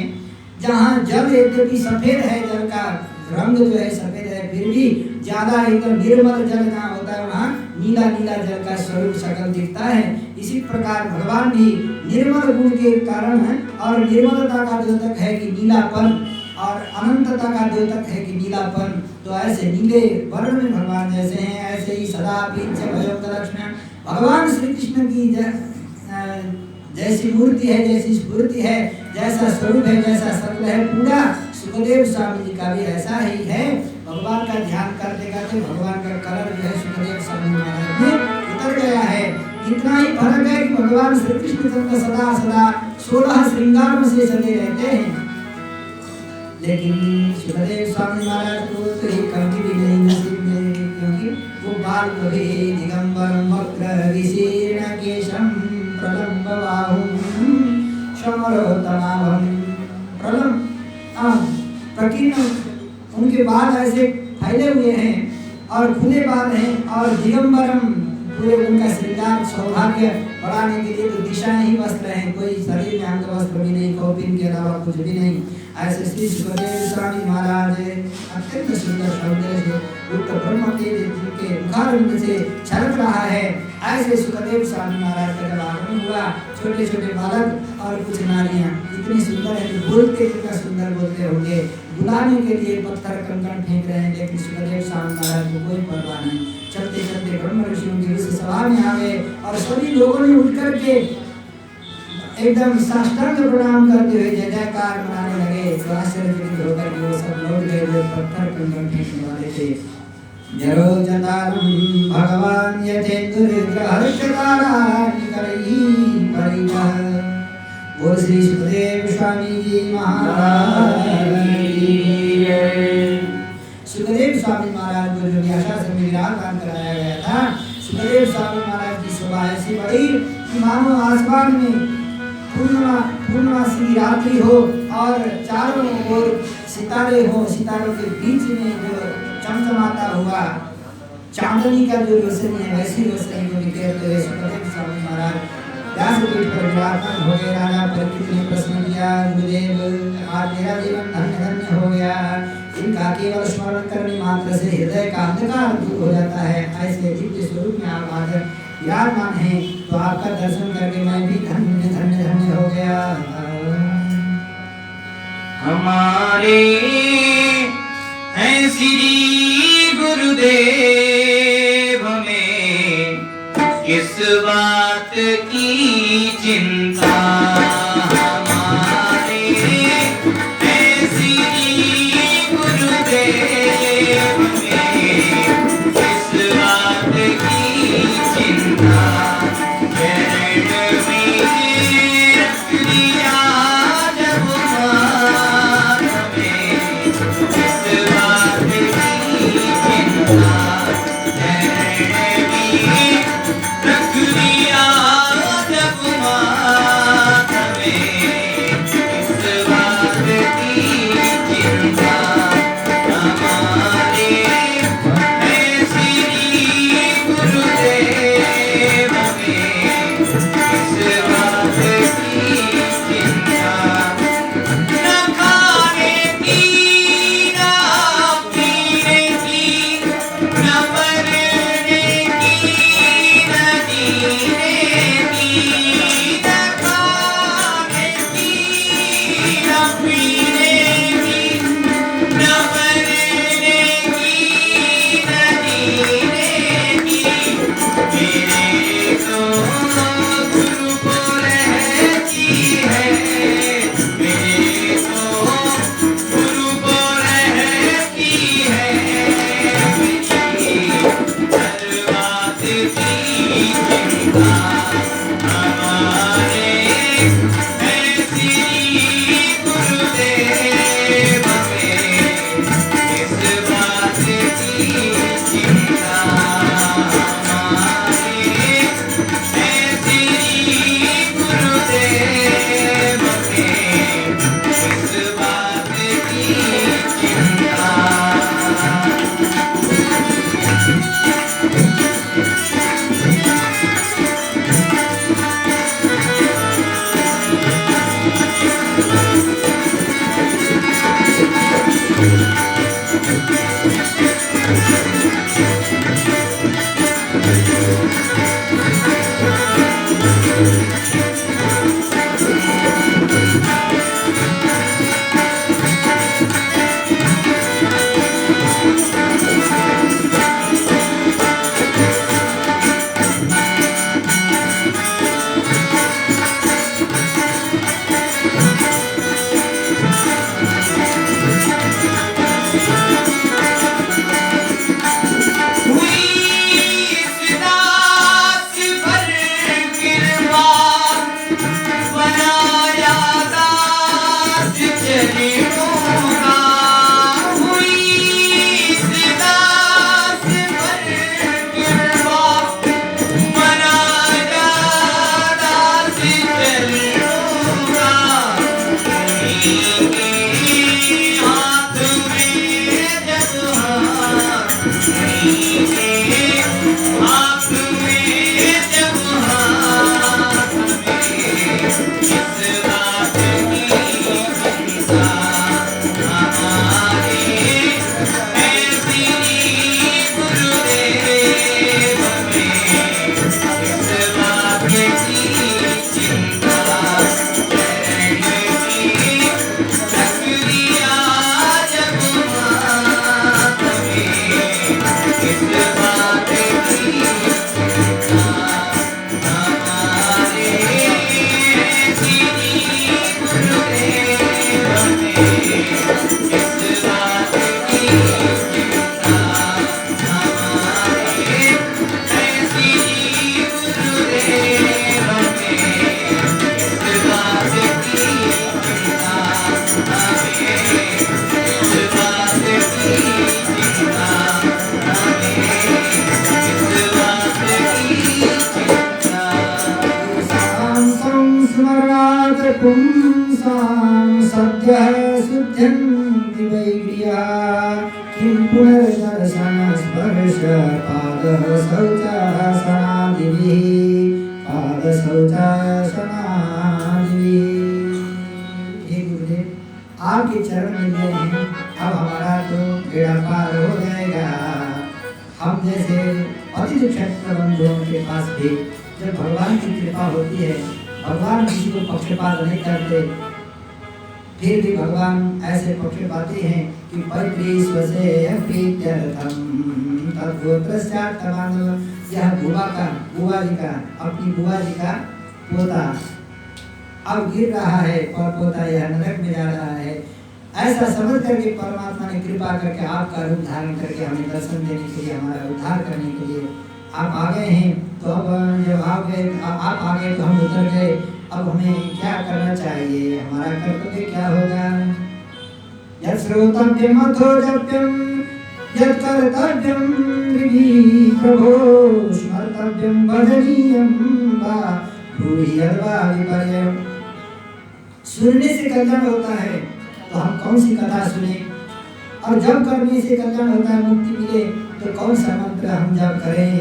जहाँ जल यद्यपि सफेद है, जल का रंग जो है सफेद है, फिर फिर भी ज्यादा एकदम निर्मल जल जहाँ होता है वहाँ नीला नीला जल का स्वरूप सकल दिखता है। इसी प्रकार भगवान भी निर्मल गुण के कारण है और निर्मलता का द्योतक है कि नीलापन और अनंतता का द्योतक है कि नीलापन। तो ऐसे नीले वर्ण में भगवान जैसे हैं ऐसे ही सदा पीछे भजोक्त लक्ष्मण भगवान श्री कृष्ण की जैसी मूर्ति है, जैसी स्फूर्ति है, जैसा स्वरूप है, जैसा सकल है, पूरा सुखदेव स्वामी जी का भी ऐसा ही है। भगवान का ध्यान करते करते भगवान का कलर जो है सुखदेव स्वामी महाराज में उतर गया है। इतना ही फर्क है कि भगवान श्री कृष्ण चंद्र सदा सदा 16 श्रृंगार में से सजे रहते हैं, लेकिन सुखदेव स्वामी महाराज को तो एक कमी भी नहीं नसीब में, क्योंकि वो बाल कभी दिगंबरम वक्र विशीर्ण केशम प्रलंब बाहुम समरोतमाभम प्रलंब प्रकीर्ण, उनके बाल ऐसे फैले हुए हैं और खुले बाल हैं और दिगंबरम पूरे उनका श्रृंगार सौभाग्य बढ़ाने के लिए तो दिशाएं ही वस्त्र हैं, कोई शरीर में अंग वस्त्र भी नहीं, कौपिन के अलावा कुछ भी नहीं। ऐसे श्री सुखदेव स्वामी महाराज अत्यंत सुंदर सौंदर्य से युक्त ब्रह्म तेज जिनके मुखारविंद से छलक रहा है, ऐसे सुखदेव स्वामी महाराज का जब आगमन हुआ, छोटे छोटे बालक और कुछ नारियां इतनी सुंदर है कि बोलते कितना सुंदर बोलते होंगे, बुलाने के लिए पत्थर कंकड़ फेंक रहे हैं, लेकिन सुखदेव स्वामी महाराज को कोई परवाह नहीं। चलते चलते ब्रह्म ऋषियों की उस सभा में आ गए और सभी लोगों ने उठ करके एकदम साष्टांग प्रणाम करते हुए जय जयकार मनाने लगे। तो आश्चर्यचकित होकर के वो सब लौट गए जो पत्थर कंकड़ फेंकने वाले थे। जरो जतारम भगवान यथेन्द्र हर्षतारानिकरैः परिणः। बोल श्री सुखदेव स्वामी जी महाराज की जय। सुखदेव स्वामी महाराज को जो व्यासासन में विराजमान कराया गया था, सुखदेव स्वामी महाराज की शोभा ऐसी बड़ी कि मानो आसमान में पूर्णमासी रात्रि हो और चारों ओर सितारे हो, सितारों के बीच में जो चमचमाता हुआ चांदनी का जो रोशनी है वैसी रोशनी को बिखेरते हुए सुखदेव स्वामी महाराज व्यासपीठ पर विराजमान हो गए। राजा परीक्षित ने प्रश्न किया, गुरुदेव आज मेरा जीवन धन्य धन्य हो गया, इनका केवल स्मरण करने मात्र से हृदय का अंधकार दूर हो जाता है, ऐसे दिव्य स्वरूप में आप आज विराजमान हैं, तो आपका दर्शन करके मैं भी धन्य धन्य धन्य हो गया। हमारे हैं श्री गुरुदेव में किस बात की चिंता, हमारे हैं श्री गुरुदेव में किस बात की चिंता, चरण में रख दिया जब माथ में किस बात की चिंता, चरण में रख दिया जब माथ में पुंसां सद्यः शुद्ध्यन्ति वैक्रिया किं पुनर्दर्शन स्पर्श पादः शौचासनादिभिः हे गुरुदेव, आपके चरण मिल गए हैं, अब हमारा तो बेड़ा पार हो जाएगा। हम जैसे अति क्षत्र बंधुओं के पास भी जब भगवान की कृपा होती है, भगवान किसी को पक्षपात नहीं करते, फिर भी भगवान ऐसे पक्षपाती हैं कि पैतृस्वसे प्रीत्यर्थम तद्गोत्रस्यार्थमान्। यह बुआ जी का अपनी बुआ जी का पोता अब गिर रहा है और पोता यह नरक में जा रहा है, ऐसा समझ करके परमात्मा ने कृपा करके आपका रूप धारण करके हमें दर्शन देने के लिए, हमारा उद्धार करने के लिए आप आ गए हैं। तो अब जब आप आ गए तो हम उतर गए, अब हमें क्या करना चाहिए, हमारा कर्तव्य क्या होगा? यत् श्रोतव्यम् अथो जप्यम् यत् कर्तव्यम् विधि प्रभो स्मर्तव्यम् भजनीयम् वा भूरि यद्वा विपर्ययम्। सुनने से कल्याण होता है तो हम कौन सी कथा सुने, और जब करने से कल्याण होता है, मुक्ति मिले, तो कौन सा मंत्र हम जप करें,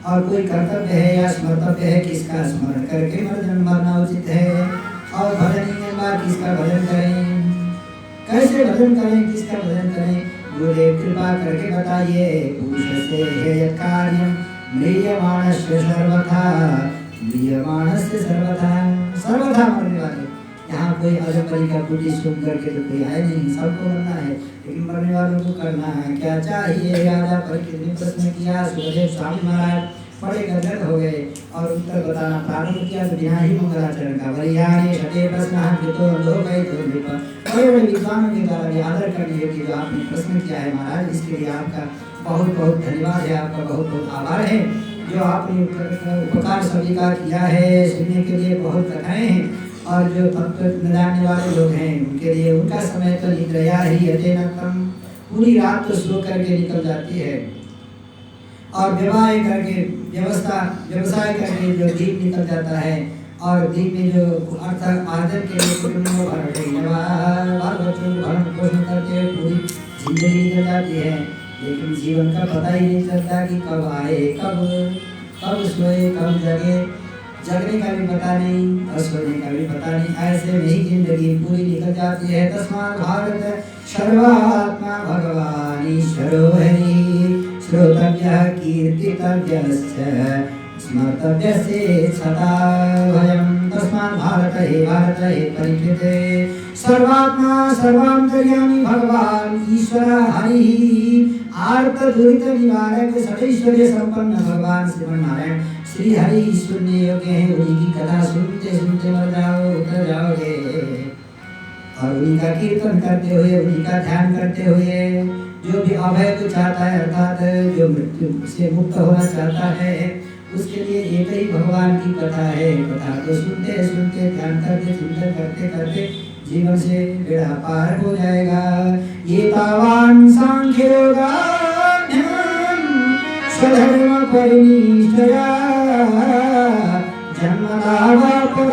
और कोई कर्तव्य है या स्मर्तव्य है किसका स्मरण करके मरना उचित है, और भजनीय बात किसका भजन करें, कैसे भजन करें, किसका भजन करें? गुरुदेव कृपा करके बताइए। पूषसे यत् कार्यं म्रियमाणस्य सर्वथा सर्वथा मरने वाले। यहाँ कोई अजंबरी का कुटी सुन करके तो कोई है नहीं, सबको मरना है, लेकिन मरने वालों को करना है क्या चाहिए? राजा परीक्षित ने प्रश्न किया, सुखदेव स्वामी महाराज बड़े गदगद हो गए और उत्तर बताना प्रारंभ किया। तो बिना ही मंगलाचरण का वरियाने छठे प्रश्न तो लोग गए तो बड़े बड़े विद्वानों के द्वारा भी आदर करने योग्य जो आपने प्रश्न किया है महाराज, इसके लिए आपका बहुत बहुत धन्यवाद है, आपका बहुत बहुत आभार है। जो आपने उपकार सभी का किया है, सुनने के लिए बहुत कथाएं हैं, और जो तत्व न जानने वाले लोग हैं उनके लिए उनका समय तो निद्रया ही अतेनकम, पूरी रात तो सो करके निकल जाती है, और व्यवसाय करके जो दीप निकल जाता है, और दीप में जो अर्थ आर्जन के लिए भरण पोषण करके पूरी जिंदगी निकल जाती है, लेकिन जीवन का पता ही नहीं चलता कि कब आए, कब सोए, कब जगे, जगने का भी पता नहीं और सोने का भी पता नहीं, ऐसे में ही जिंदगी पूरी निकल जाती है। तस्मात् भारत सर्वात्मा भगवान ईश्वरो हरि, श्रोतव्यः कीर्तितव्यश्च स्मर्तव्यस्य सदा भयम्। तस्मात् भारत हे परीक्षिते सर्वात्मा सर्वान्तर्यामी भगवान ईश्वर हरि, आर्त दुरित निवारक षटैश्वर्य संपन्न भगवान श्रीमन्नारायण श्री हरि सुनने योग्य हैं। उन्हीं की कथा सुनते सुनते मर जाओ, उतर जाओगे, और उन्हीं का कीर्तन करते हुए, उन्हीं का ध्यान करते हुए जो भी अभय को चाहता है, अर्थात जो मृत्यु से मुक्त होना चाहता है, उसके लिए एक ही भगवान की कथा है। कथा को सुनते सुनते, ध्यान करते, चिंतन करते करते जीवन से बेड़ा पार हो जाएगा। ये तावान सांख्य योगाभ्याम स्वधर्म परिनिष्ठया जन्मलाभा पर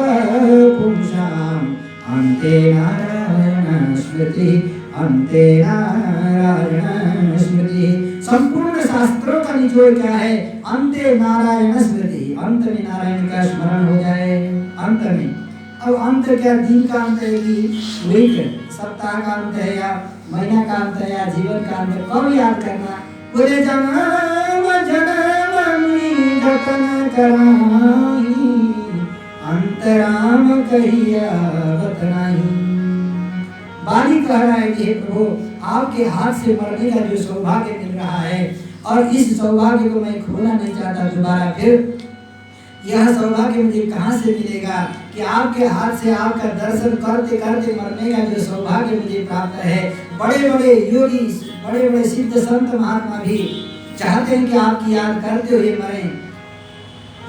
पुंसाम अन्ते नारायण स्मृति, अन्ते नारायण स्मृति। संपूर्ण शास्त्रों का निचोड़ क्या है? अन्ते नारायण स्मृति, अंत में नारायण का स्मरण हो जाए। अंत में, अब अंत क्या, दिन का अंत है कि वीक, सप्ताह का अंत है या महीना का अंत है या जीवन का अंत, कब याद करना? बोले जन्म जन्म जतन कराई, अंतराम कहिया बतनाई। बाली कह रहा है कि हे प्रभु, आपके हाथ से मरने का जो सौभाग्य मिल रहा है, और इस सौभाग्य को मैं खोना नहीं चाहता दोबारा। फिर यह सौभाग्य मुझे कहाँ से मिलेगा कि आपके हाथ से आपका दर्शन करते करते मरने का जो सौभाग्य मुझे प्राप्त है। बड़े बड़े योगी, बड़े बड़े सिद्ध संत महात्मा भी चाहते हैं कि आपकी याद करते हुए मरें।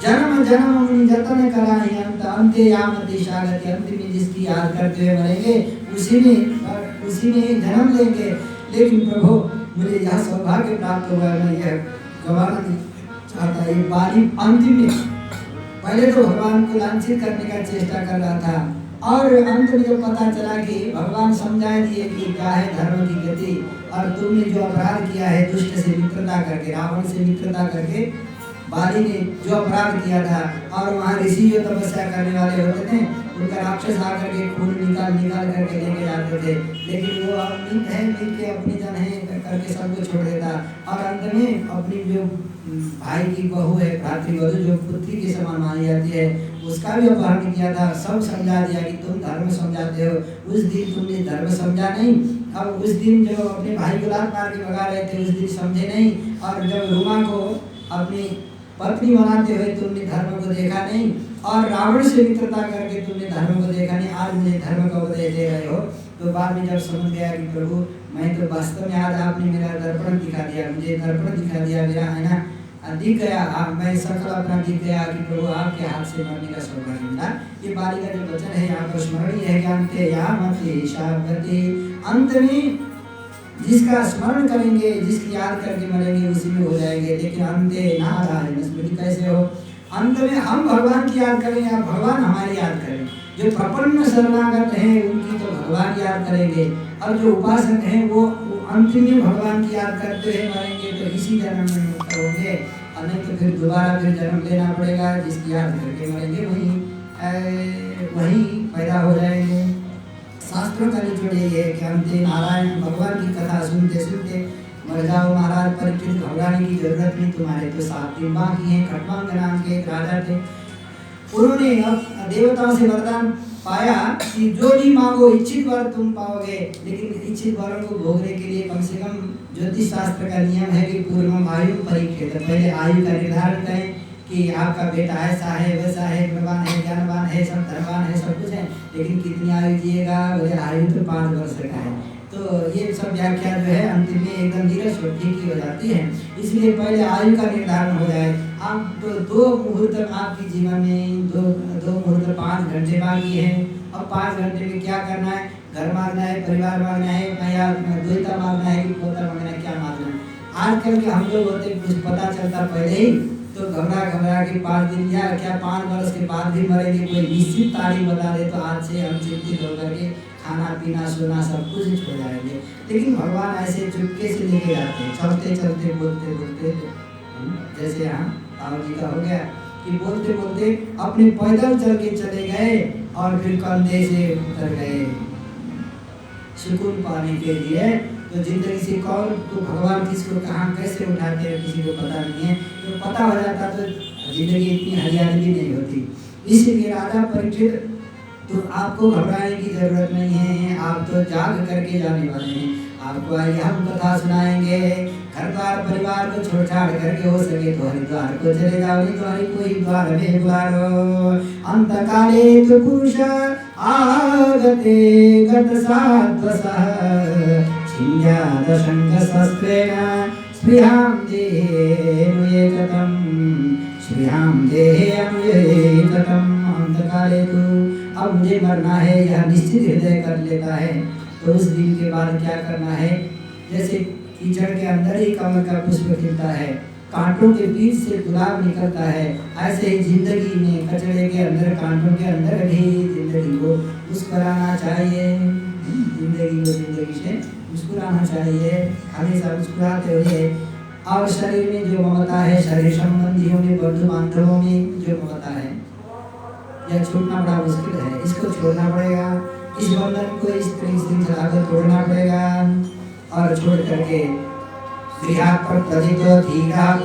जन्म जन्म मुनि जतन कराई, अंत अंते यामति शागति, अंत में जिसकी याद करते हुए मरेंगे उसी में जन्म लेंगे। लेकिन प्रभु, मुझे यह सौभाग्य प्राप्त हुआ, मैं यह गवाना नहीं चाहता। ये बाली अंतिम में पहले तो भगवान को लांछित करने का चेष्टा कर रहा था, और अंत में जब पता चला कि भगवान समझा दिए कि क्या है धर्म की गति, और तुमने जो अपराध किया है दुष्ट से मित्रता करके, रावण से मित्रता करके, बाली ने जो अपराध किया था, और वहाँ ऋषि जो तपस्या करने वाले होते थे उनका राक्षस आकर के खून निकाल करके लेके जाते थे, लेकिन वो मीत है, मीत के अपनी जन है करके सबको छोड़ देता, और अंत में अपनी जो भाई की बहू है, भ्रातृवधू जो पुत्री के समान मानी जाती है, उसका भी अपहरण किया था। सब समझा दिया कि तुम धर्म समझाते हो, उस दिन तुमने धर्म समझा नहीं। अब उस दिन जो अपने भाई को लात मार के भगा रहे थे उस दिन समझे नहीं, और जब रुमा को अपनी पत्नी बनाते हुए तुमने धर्म को देखा नहीं, और रावण से मित्रता करके तुमने धर्म को देखा नहीं, आज मुझे धर्म का उपदेश दे रहे हो। तो बाद में जब समझ गया कि प्रभु मैं तो वास्तव में आज आपने मेरा दर्पण दिखा दिया, मुझे दर्पण दिखा दिया, मेरा है ना दिख गया, मैं सकल अपना दिख गया कि प्रभु आपके हाथ से मरने का सौभाग्य मिला। ये बाली का जो वचन है यहाँ पर स्मरणीय है, ज्ञानते या मते शागते, अंत में जिसका स्मरण करेंगे, जिसकी याद करके मरेंगे उसी में हो जाएंगे। लेकिन अंते नारायण स्मृति कैसे हो, अंत में हम भगवान की याद करें या भगवान हमारी याद करें। जो प्रपन्न शरणागत हैं उनकी तो भगवान याद करेंगे, और जो उपासक हैं वो अंत में भगवान की याद करते हुए मरेंगे तो इसी जन्म में मुक्त होंगे, और नहीं तो फिर दोबारा फिर जन्म लेना पड़ेगा। जिसकी याद करके मरेंगे वही पैदा हो जाएंगे। शास्त्रों का निचोड़ यही है कि अंते नारायण भगवान की कथा सुनते सुनते मर जाओ महाराज। परीक्षित घबराने की जरूरत नहीं, तुम्हारे तो 7 दिन बाकी हैं। खटवांग नाम के एक राजा थे, उन्होंने अब देवताओं से वरदान पाया कि जो भी मांगो इच्छित वर तुम पाओगे, लेकिन इच्छित वरों को भोगने के लिए कम से कम ज्योतिष शास्त्र का नियम है कि पूर्व आयु परीक्षित, पहले आयु का निर्धारण करें कि आपका बेटा ऐसा है वैसा है, गुणवान है, ज्ञानवान है, सब धर्मवान है, सब कुछ है, लेकिन कितनी आयु जिएगा, बोले आयु तो 5 वर्ष का है। तो ये सब व्याख्या जो है अंतिम में एकदम नीरस ठीक ही हो जाती है। इसलिए पहले आयु का निर्धारण हो जाए। आप तो 2 मुहूर्त आपके जीवन में 2 मुहूर्त 5 घंटे बाकी हैं। अब 5 घंटे में क्या करना है, घर मांगना है, परिवार मांगना है, या द्वैता मांगना है कि पोता मांगना है, क्या मांगना है। आजकल के हम लोग होते कुछ पता चलता पहले ही तो घबरा के 5 दिन या क्या 5 वर्ष के बाद भी मरेंगे, कोई निश्चित तारीख बता दे तो आज से हम चिंतित होकर के खाना पीना सोना सब कुछ छोड़ जाएंगे। लेकिन भगवान ऐसे चुपके से लेके जाते हैं, चलते चलते बोलते बोलते, जैसे यहाँ बाबा जी का हो गया कि बोलते बोलते अपने पैदल चल के चले गए और फिर कंधे से उतर गए सुकून पाने के लिए। तो जिंदगी से कौन तो भगवान किसको कहाँ कैसे उठाते हैं किसी को पता नहीं है। तो पता हो जाता तो जिंदगी इतनी हरियाली नहीं होती। इसलिए राजा परीक्षित तो आपको घबराने की जरूरत नहीं है, आप तो जाग करके जाने वाले हैं। आपको आइए हम कथा सुनाएंगे। घर द्वार परिवार को छोड़ छाड़ करके हो सके तो हरिद्वार को चले जाओ, नहीं तो हरि कोई द्वार में बुलाओ। अंत काले तो पुरुष आगते गत सात्वसः छिन्द्यादशंग शस्त्रेण स्पृहां देहे अनुएकतम् स्पृहां देहे अनुएकतम्। अंत काले तो अब मुझे मरना है यह निश्चित हृदय कर लेता है तो उस दिन के बाद क्या करना है, जैसे कीचड़ के अंदर ही कमल का पुष्प खिलता है, कांटों के बीच से गुलाब निकलता है, ऐसे ही जिंदगी में कचड़े के अंदर कांटों के अंदर भी जिंदगी को मुस्कुराना चाहिए। जिंदगी से मुस्कुराना चाहिए, हमेशा मुस्कुराते हुए। और शरीर में जो ममता है, शरीर संबंधियों में, बंधु बांधवों में जो ममता है यह छूटना बड़ा मुश्किल है, इसको छोड़ना पड़ेगा। इस बंधन को इस श्रृंखला को तोड़ना पड़ेगा और छोड़ करके धीरा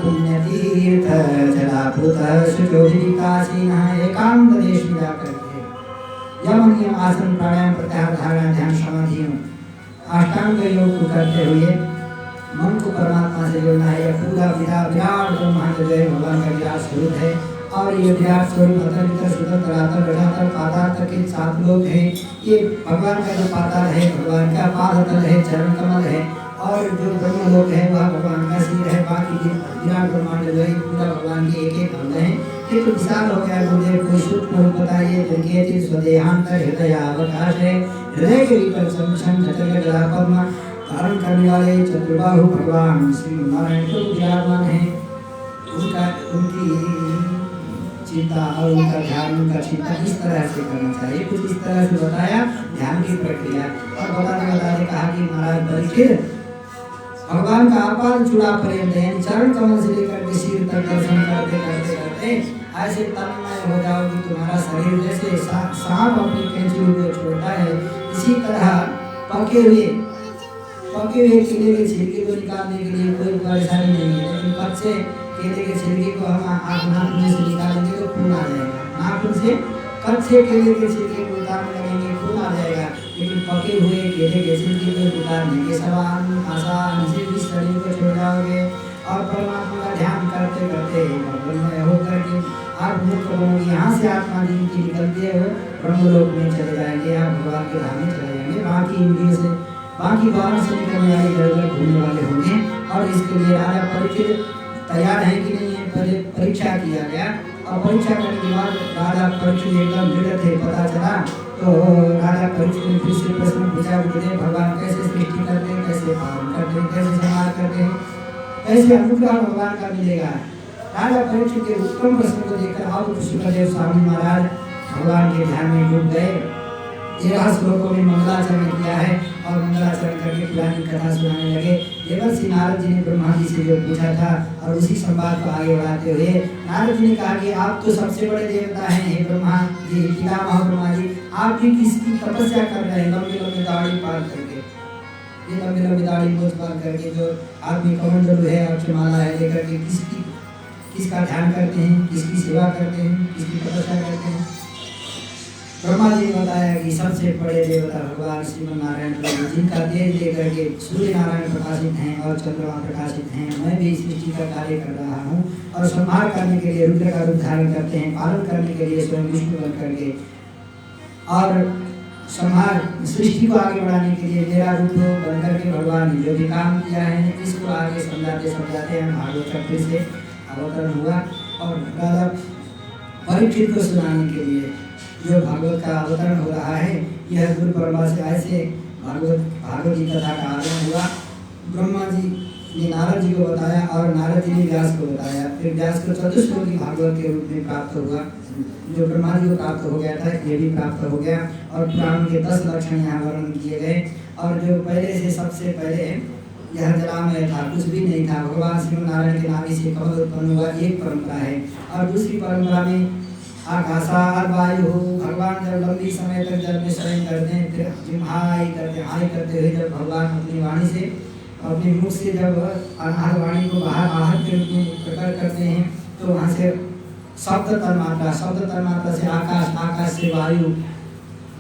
पुण्य तीर्थ जलाभूत शुचोदितासीनः एकांत देश में जाकर के यम नियम आसन प्राणायाम प्रत्याहार धारणा ध्यान समाधि अष्टांग योग को करते हुए मन को परमात्मा से जोड़ना है। यह पूरा विराट ब्रह्मांड जो है भगवान का विराट स्वरूप है। और ये विराट स्वरूप अतर्कित शुद्ध तरातर रठातर पाताल तक के 7 लोग हैं। ये भगवान का जो पाताल है, भगवान का पादतल है, चरण कमल है, और जो ब्रह्म लोक है वह भगवान का सिर है। बाकी विराट ब्रह्मांड जो है पूरा भगवान के एक एक अंग है। ये तो विशाल हो गया। गुरुदेव कोई सूक्ष्म रूप बताइए। जगेति स्वदेहांतर हृदयावकाश है। हृदय के भीतर संक्षण जटल गला पद्म धारण करने वाले चतुर्बाहु भगवान श्री नारायण को विराजमान है। उनकी चिंता और उनका ध्यान, उनका चिंतन इस तरह से करना चाहिए। कुछ इस तरह से बताया ध्यान की प्रक्रिया। और बताते कहा कि महाराज परीक्षित, भगवान का आपाद चूड़ा पर्यंत यानी चरण कमल से लेकर के सिर तक दर्शन करते करते करते ऐसे तन्मय हो जाओ कि तुम्हारा शरीर जैसे सांप अपनी कैंची को छोड़ता है, इसी तरह पके हुए केले के छिलके को निकालने के लिए कोई परेशानी नहीं है। लेकिन कच्चे केले के छिलके को हम नाखून से निकालेंगे तो खून आ जाएगा, नाखून से कच्चे केले के छिलके को उतारने लगेंगे खून आ जाएगा। लेकिन पके हुए केले के छिलके को उतारने के समान आसान से भी शरीर को छोड़ जाओगे और परमात्मा का ध्यान करते करते भगवान होकर के आप मुक्त बनोगे। यहाँ से आत्मा जिनकी निकलती है वो ब्रह्मलोक में चले जाएंगे, आप भगवान के धाम में चले जाएंगे। बाकी इंद्रियों से बाकी बाहर से निकलने वाले इधर घूमने वाले होंगे। और इसके लिए राजा परीक्षित तैयार है कि नहीं है, पहले परीक्षा किया गया और परीक्षा करने के बाद राजा परीक्षित एकदम दृढ़ थे। पता चला तो राजा परीक्षित ने फिर से प्रश्न पूछा, बोले भगवान कैसे सृष्टि करते हैं, कैसे पालन करते हैं, कैसे संहार करते हैं, कैसे अनुग्रह भगवान का मिलेगा। राजा परीक्षित के उत्तम प्रश्न को देखकर अब शुक्रदेव स्वामी महाराज भगवान के ध्यान में डूब गए। 13 श्लोकों में मंगलाचरण किया है और मंगलाचरण करके पुरानी कथा सुनाने लगे। देवर्षि नारद जी ने ब्रह्मा जी से जो पूछा था और उसी संवाद को आगे बढ़ाते हुए नारद जी ने कहा कि आप तो सबसे बड़े देवता हैं हे ब्रह्मा जी, पितामह ब्रह्मा जी, आप भी किसकी तपस्या कर रहे हैं लंबी लंबी दाढ़ी पाल करके, ये लंबी लंबी दाढ़ी मूछ पाल करके जो आदमी कमंडलू है और माला है लेकर के किसका ध्यान करते हैं, किसकी सेवा करते हैं, किसकी तपस्या करते हैं। ब्रह्मा जी ने बताया कि सबसे बड़े देवता भगवान श्रीमन नारायण प्रभु, जिनका तेज लेकर के सूर्य नारायण प्रकाशित हैं और चंद्रमा प्रकाशित हैं। मैं भी सृष्टि का कार्य कर रहा हूँ और संहार करने के लिए रुद्र का रूप धारण करते हैं, पालन करने के लिए स्वयं विष्णु बन करके और संहार सृष्टि को आगे बढ़ाने के लिए मेरा रूप बन करके भगवान ने जो भी काम किया है इसको आगे समझाते समझाते हम भागवत फिर से अवतरण हुआ। और राजा परीक्षित को सुनाने के लिए जो भागवत का अवतरण हो रहा है, यह गुरु परंपरा से ऐसे भागवत की कथा का आरंभ हुआ। ब्रह्मा जी ने नारद जी को बताया और नारद जी ने व्यास को बताया। फिर व्यास को चतुश्लोकी भागवत के रूप में प्राप्त हुआ। जो ब्रह्मा जी को प्राप्त हो गया था ये भी प्राप्त हो गया और पुराण के 10 लक्षण यहाँ वर्णन किए गए। और जो पहले से सबसे पहले यह जलामय था, कुछ भी नहीं था, भगवान श्री नारायण के नाभि से कमल उत्पन्न हुआ, एक परंपरा है। और दूसरी परंपरा में आकाशाद वायु हो, भगवान जब लंबी समय तक जल में शयन करते हैं फिर हाई करते हुए जब भगवान अपनी वाणी से अपने मुख से जब अनाहत वाणी को बाहर आहत के रूप में प्रकट करते हैं तो वहाँ से शब्द तन्मात्रा से आकाश, आकाश से वायु,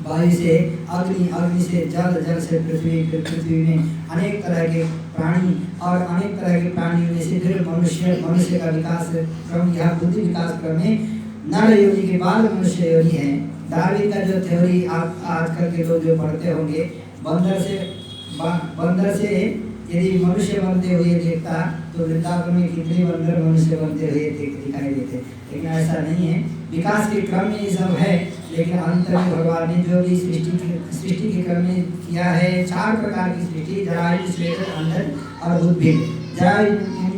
वायु से अग्नि, अग्नि से जल, जल से पृथ्वी, फिर पृथ्वी में अनेक तरह के प्राणी और अनेक तरह के प्राणियों में से फिर मनुष्य का विकास क्रम, यह बुद्धि विकास क्रम में नर योनि के बाद मनुष्य योनि है। डार्विन का जो थ्योरी आजकल के लोग जो पढ़ते होंगे, बंदर से यदि मनुष्य बनते हुए देखता तो वृंदावन में कितने बंदर मनुष्य बनते हुए दिखाई देते, लेकिन ऐसा नहीं है। विकास के क्रम में ये सब है, लेकिन अंत में भगवान ने जो भी सृष्टि के क्रम में किया है 4 प्रकार की सृष्टि, जरायु, श्वेत, अंडज और उद्भिद। जरायु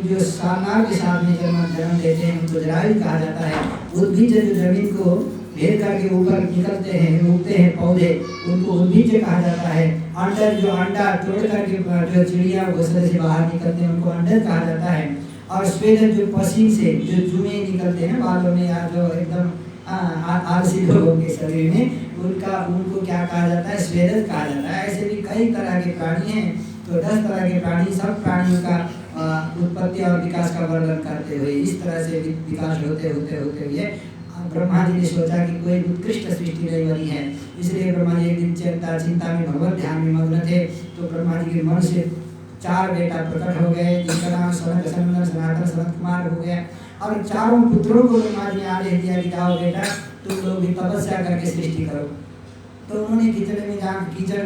जो सारनाथ के साथ में जन्म लेते हैं उनको जरायु कहा जाता है। उद्भिज जो जमीन को घेर करके ऊपर निकलते हैं, उगते हैं पौधे, उनको उद्भिज कहा जाता है। अंडज जो अंडा तोड़ करके जो चिड़िया घोंसले से बाहर निकलते हैं उनको अंडज कहा जाता है। और स्वेद जो पसीन से जो जुए निकलते हैं बालों में या जो एकदम आलसी लोगों के शरीर में, उनको क्या कहा जाता है, स्वेदज कहा जाता है। ऐसे भी कई तरह के प्राणी हैं, तो 10 तरह के प्राणी, सब प्राणियों का उत्पत्ति और विकास का वर्णन करते हुए इस तरह से विकास होते हुए ब्रह्मा जी ने सोचा कि कोई उत्कृष्ट सृष्टि नहीं बनी है। इसलिए ब्रह्मा जी एक दिन चिंता में भगवत ध्यान में मग्न थे तो ब्रह्मा जी के मन से 4 बेटा प्रकट हो गए, जिनका नाम सनक, सनंदन, सनातन, सनत कुमार हो गया। और चारों पुत्रों को ब्रह्मा जी ने आदेश दिया कि जाओ बेटा तुम लोग भी तपस्या करके सृष्टि करो। तो उन्होंने कीचड़ में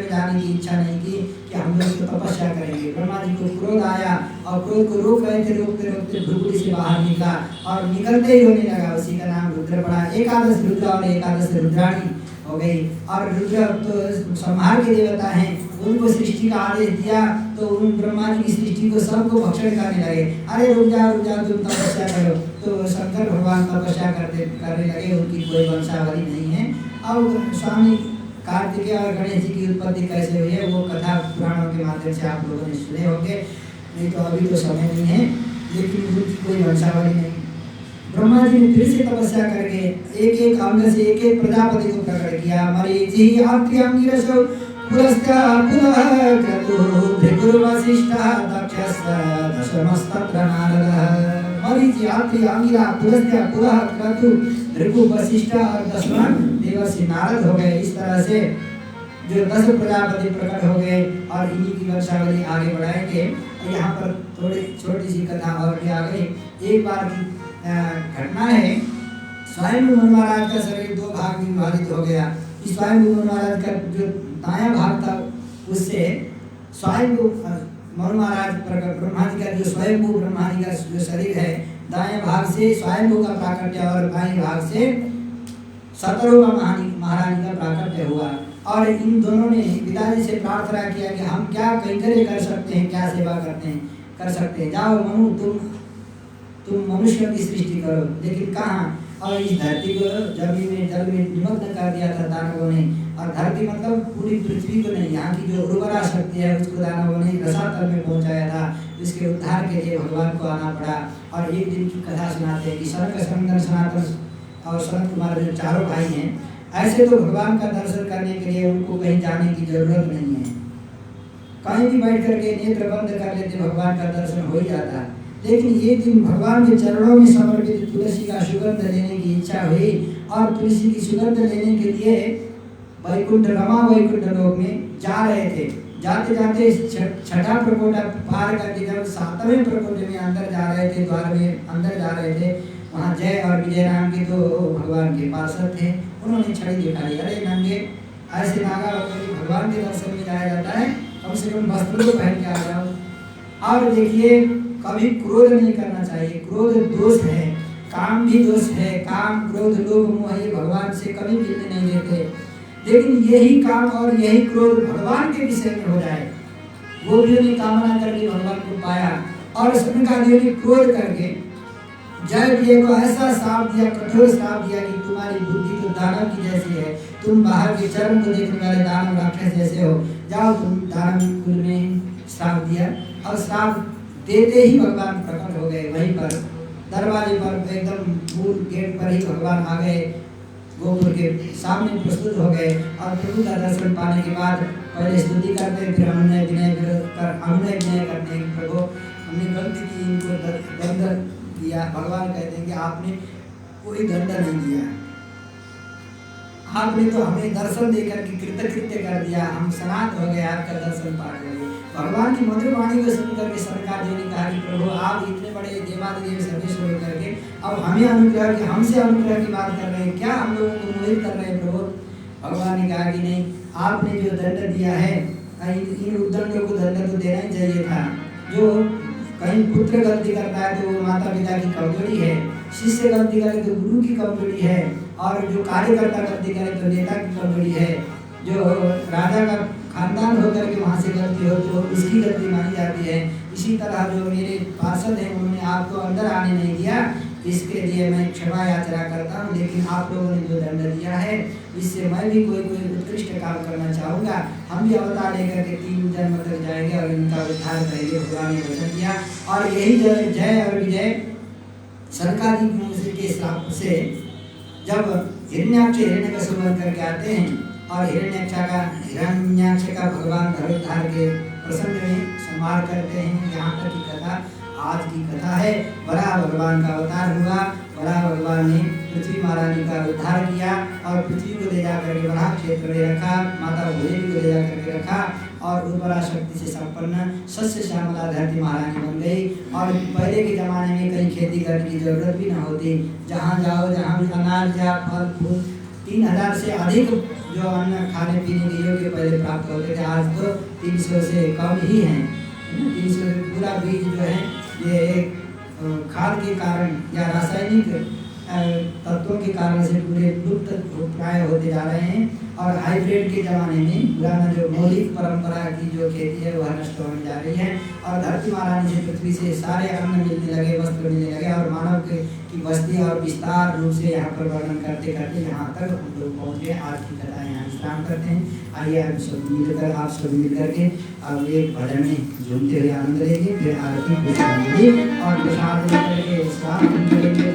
जाने की इच्छा नहीं की कि हम लोग तो तपस्या करेंगे। ब्रह्मा जी को क्रोध आया और क्रोध को रोक रहे थे, रोकते भ्रुकुटी से बाहर निकला और निकलते ही होने लगा। उसी का नाम रुद्र पड़ा। 11 रुद्र और 11 रुद्राणी हो गई। और रुद्र तो संहार के देवता हैं, उनको सृष्टि का आदेश दिया तो उन ब्रह्मा जी की सृष्टि को सबको भक्षण करने लगे। अरे रुक जाओ तुम तपस्या करो। तो शंकर भगवान तपस्या करने लगे, उनकी कोई वंशावली नहीं है। अब स्वामी कार्तिकेय और गणेश जी की उत्पत्ति कैसे हुई है वो कथा पुराणों के माध्यम से आप लोगों ने सुने होंगे, नहीं तो अभी तो समय नहीं है, लेकिन उनकी कोई वंशावली नहीं। ब्रह्मा जी ने फिर से तपस्या करके एक एक अंग से एक एक प्रजापति को प्रकट किया। मरीचि आत्र्यंगिरसो पुरस्ता पुनः क्रतु भृगुर्वसिष्ठः दक्षस्य दशमस्तत्र नारदः। मरीचि आत्रि अंगिरा पुरस्ता पुनः क्रतु भृगु वसिष्ठ और 10वां देवर्षि नारद हो गए। इस तरह से जो 10 प्रजापति प्रकट हो गए और इन्हीं की वंशावली आगे बढ़ाएंगे। यहाँ पर थोड़ी छोटी सी कथा और भी आ गई। एक बार की घटना है, स्वयंभू मनु महाराज का शरीर 2 भाग में विभाजित हो गया। इस स्वयंभू मनु महाराज का जो दायां भाग था उससे स्वयंभू मनु महाराज प्रकट ब्रह्मा जी का जो स्वयंभू ब्रह्मा जी का जो शरीर है, दाएं भाग से स्वयंभू का प्राकट्य और बाएं भाग से सतरों महारानी का प्राकट्य हुआ। और इन दोनों ने पिताजी से प्रार्थना किया कि हम क्या कैंकर्य कर सकते हैं, क्या सेवा कर सकते हैं, जाओ मनु तुम मनुष्य की सृष्टि करो। लेकिन कहाँ, और इस धरती को जमीन में जल में निमग्न कर दिया था दानवों ने। और धरती मतलब पूरी पृथ्वी को नहीं, यहाँ की जो उर्वरा शक्ति है उसको दानवों ने रसातल में पहुँचाया था। इसके उद्धार के लिए भगवान को आना पड़ा। और एक दिन की कथा सुनाते हैं कि सनक सनंदन सनातन और सनत कुमार जो चारों भाई हैं, ऐसे तो भगवान का दर्शन करने के लिए उनको कहीं जाने की जरूरत नहीं है, कहीं भी बैठ करके नेत्र बंद कर लेते भगवान का दर्शन हो ही जाता। लेकिन एक दिन भगवान के चरणों में समर्पित तुलसी का सुगंध लेने की इच्छा हुई और तुलसी की सुगंध लेने के लिए वैकुंठ लोक में जा रहे थे। जाते जाते 6ठा प्रकोष्ठ पार करके जब 7वें प्रकोष्ठ में अंदर जा रहे थे, द्वार में अंदर जा रहे थे, वहाँ जय और विजय नाम के 2 भगवान के पार्षद थे। उन्होंने छड़ी दिखाई, अरे नंगे ऐसे नागा होकर भगवान के दर्शन में जाया जाता है, कम से कम वस्त्र को पहन के आ जाओ। और देखिए कभी क्रोध नहीं करना चाहिए, क्रोध दोष है, काम भी दोष है। काम क्रोध लोभ मोह ये भगवान से कभी मिलने नहीं देते। लेकिन यही काम और यही क्रोध भगवान के विषय में हो जाए। गोपियों ने कामना करके भगवान को पाया और सनकादियों ने क्रोध करके जय विजय को ऐसा श्राप दिया, कठोर श्राप दिया कि तुम्हारी बुद्धि तो दानव की जैसी है, तुम बाहर के चर्म को देखने वाले दानव राक्षस जैसे हो, जाओ तुम दानव कुल में श्राप दिया। और श्राप देते ही भगवान प्रकट हो गए। वहीं पर दरवाजे पर एकदम मूल गेट पर ही भगवान आ गए, गोपुर के सामने प्रस्तुत हो गए। और प्रभु का दर्शन पाने के बाद पहले स्तुति करते हैं, फिर अनुनय विनय करते हैं, प्रभु हमने गलती की, इनको दंड दिया। भगवान कहते हैं कि आपने कोई दंड नहीं दिया, आपने तो हमें दर्शन देकर के कृतकृत्य कर दिया, हम सनात हो गए, आपका दर्शन पा गए। भगवान की मधुर वाणी को सुन करके सनकादियों ने कहा कि प्रभु आप इतने बड़े देवादिदेव सर्वेश्वर करके अब हमें अनुग्रह की, हमसे अनुग्रह की बात कर रहे हैं, क्या हम लोगों को मोहित कर रहे हैं प्रभु? भगवान ने कहा कि नहीं, आपने जो दंड दिया है इन उद्दंडों को दंड तो देना ही चाहिए था। जो कहीं पुत्र गलती करता है तो वो माता पिता की कमजोरी है, शिष्य गलती करे तो गुरु की कमजोरी है, और जो कार्यकर्ता गलती करे तो नेता की कमजोरी है। जो राजा का खानदान होकर के वहाँ से गलती हो तो उसकी गलती मानी जाती है। इसी तरह जो मेरे पार्षद हैं उन्होंने आपको अंदर आने नहीं दिया, इसके लिए मैं क्षमा याचना करता हूँ। लेकिन आप लोगों ने जो दंड दिया है इससे मैं भी कोई उत्कृष्ट काम करना चाहूँगा। हम भी अवतार लेकर के 3 जन्म तक जाएंगे और इनका उद्धार करेंगे। भगवान ने वचन दिया। और यही जय और विजय सनकादिक के श्राप से जब हिरण्याक्ष हिरण्यकश्यप बन करके आते हैं और हिरण्याक्ष का भगवान धरोद्धार के प्रसंग में संहार करते हैं। यहाँ तक की कथा आज की कथा है। बड़ा भगवान का अवतार हुआ, बड़ा भगवान ने पृथ्वी महारानी का उद्धार किया और पृथ्वी को ले जाकर के बड़ा क्षेत्र में रखा, माता भूदेवी को ले जाकर के रखा और उर्वरा शक्ति से संपन्न सस्य श्यामला धरती महारानी बन गई। और पहले के जमाने में कहीं खेती करने की जरूरत भी न होती, जहाँ जाओ जहाँ भी अनाज या फल फूल 3000 से अधिक जो अन्न खाने पीने के योग्य पहले प्राप्त होते थे। आज तो 300 से कम ही हैं। 300 पूरा बीज जो है ये खाद के कारण या रासायनिक तत्वों के कारण से पूरे लुप्त प्राय होते जा रहे हैं और हाइब्रिड के जमाने में पुराना जो मौलिक परंपरा की जो खेती है वह नष्ट होने जा रही है और धरती महारानी से पृथ्वी से सारे अन्न मिलने लगे, वस्त्र मिलने लगे और मानव की बस्ती और विस्तार रूप से यहाँ पर वर्णन करते करते यहाँ तक हम लोग पहुँच गए। आज की कथा यहाँ विश्राम करते हैं। आइए आप सब मिल करके अब एक भजन में झूमते हुए आनंद लेंगे, फिर आरती पुष्पांजलि और प्रसाद लेकर के स्वागत करेंगे।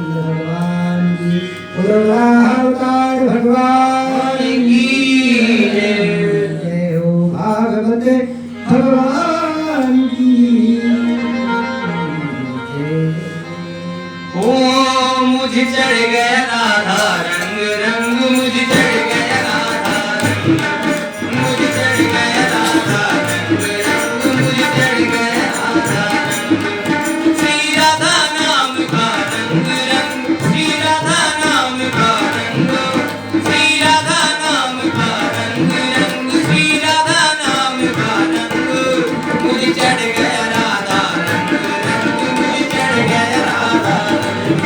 भगवान की अवतार भगवान की जय हो, भागवत भगवान की जय। ओ मुझे चढ़ गया राधा रंग, रंग मुझे चढ़ गया राधा रंग, मुझे चढ़ गया राधा रंग, रंग मुझे चढ़ गया राधा रंग। श्री राधा नाम का रंग, रंग श्री राधा नाम का रंग, श्री राधा नाम का रंग, रंग श्री राधा नाम का रंग। मुझे चढ़ गया राधा रंग, रंग मुझे चढ़ गया राधा रंग,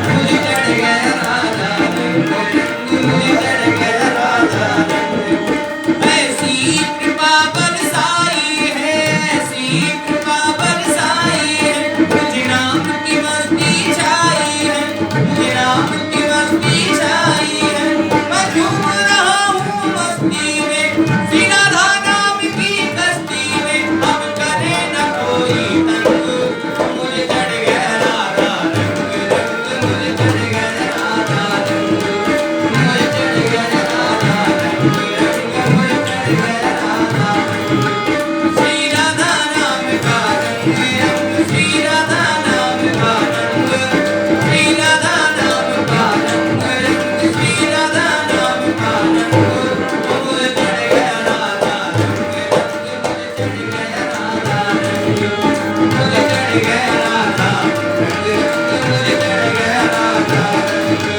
मुझे चढ़ गया राधा रंग, मुझे चढ़ गया राधा रंग। ऐसी कृपा बरसाई है, ऐसी कृपा बरसाई है, मुझे राम की मस्ती छाई है, मुझे राम की मस्ती छाई है। मैं झूम रहा हूँ मस्ती में, श्री राधा नाम की कश्ती में, अब करे न कोई तंग। मुझे चढ़ गया राधा रंग, रंग मुझे चढ़ गया राधा रंग, मुझे चढ़ गया राधा रंग, रंग मुझे चढ़ गया राधा रंग। श्री राधा नाम का रंग, रंग श्री राधा नाम का रंग, श्री राधा नाम का रंग, रंग श्री राधा नाम का रंग। मुझे चढ़ गया राधा रंग, रंग मुझे चढ़ गया राधा रंग, मुझे चढ़ गया राधा रंग, रंग मुझे चढ़ गया राधा रंग।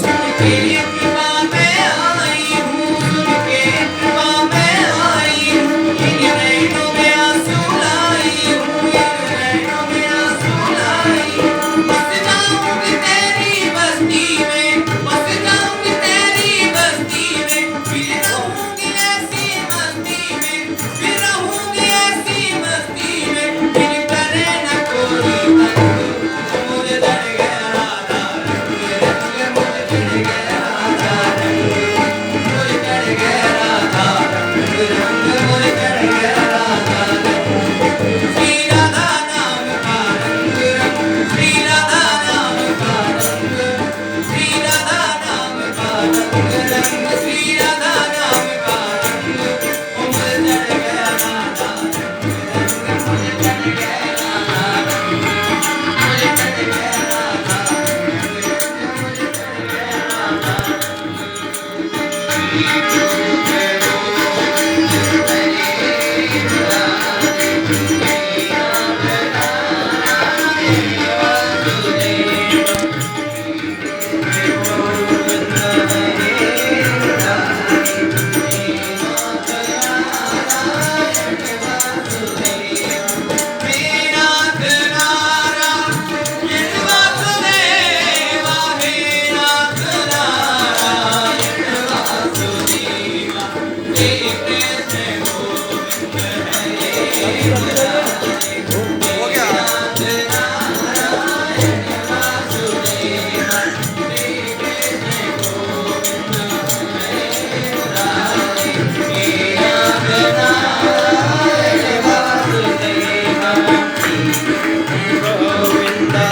सुन के कृपा में आई हूँ, सुन के कृपा में आई हूँ, इन नैनों में आंसू लाई हूँ, इन नैनों में आंसू लाई हूँ। बस जाऊंगी तेरी बस्ती में, बस जाऊंगी तेरी बस्ती में, फिर रहूंगी ऐसी मस्ती में, फिर रहूंगी ऐसी मस्ती में, फिर करे न कोई तंग। मुझे चढ़ गया राधा रंग, रंग मुझे चढ़ गया राधा रंग, मुझे चढ़ गया राधा रंग, रंग मुझे चढ़ गया राधा रंग। श्री राधा नाम का रंग, रंग श्री राधा नाम का रंग, श्री राधा नाम का रंग, रंग श्री राधा नाम का रंग। मुझे चढ़ गया राधा रंग, रंग मुझे चढ़ गया राधा रंग, मुझे चढ़ गया राधा रंग, मुझे चढ़ गया राधा गोविंदा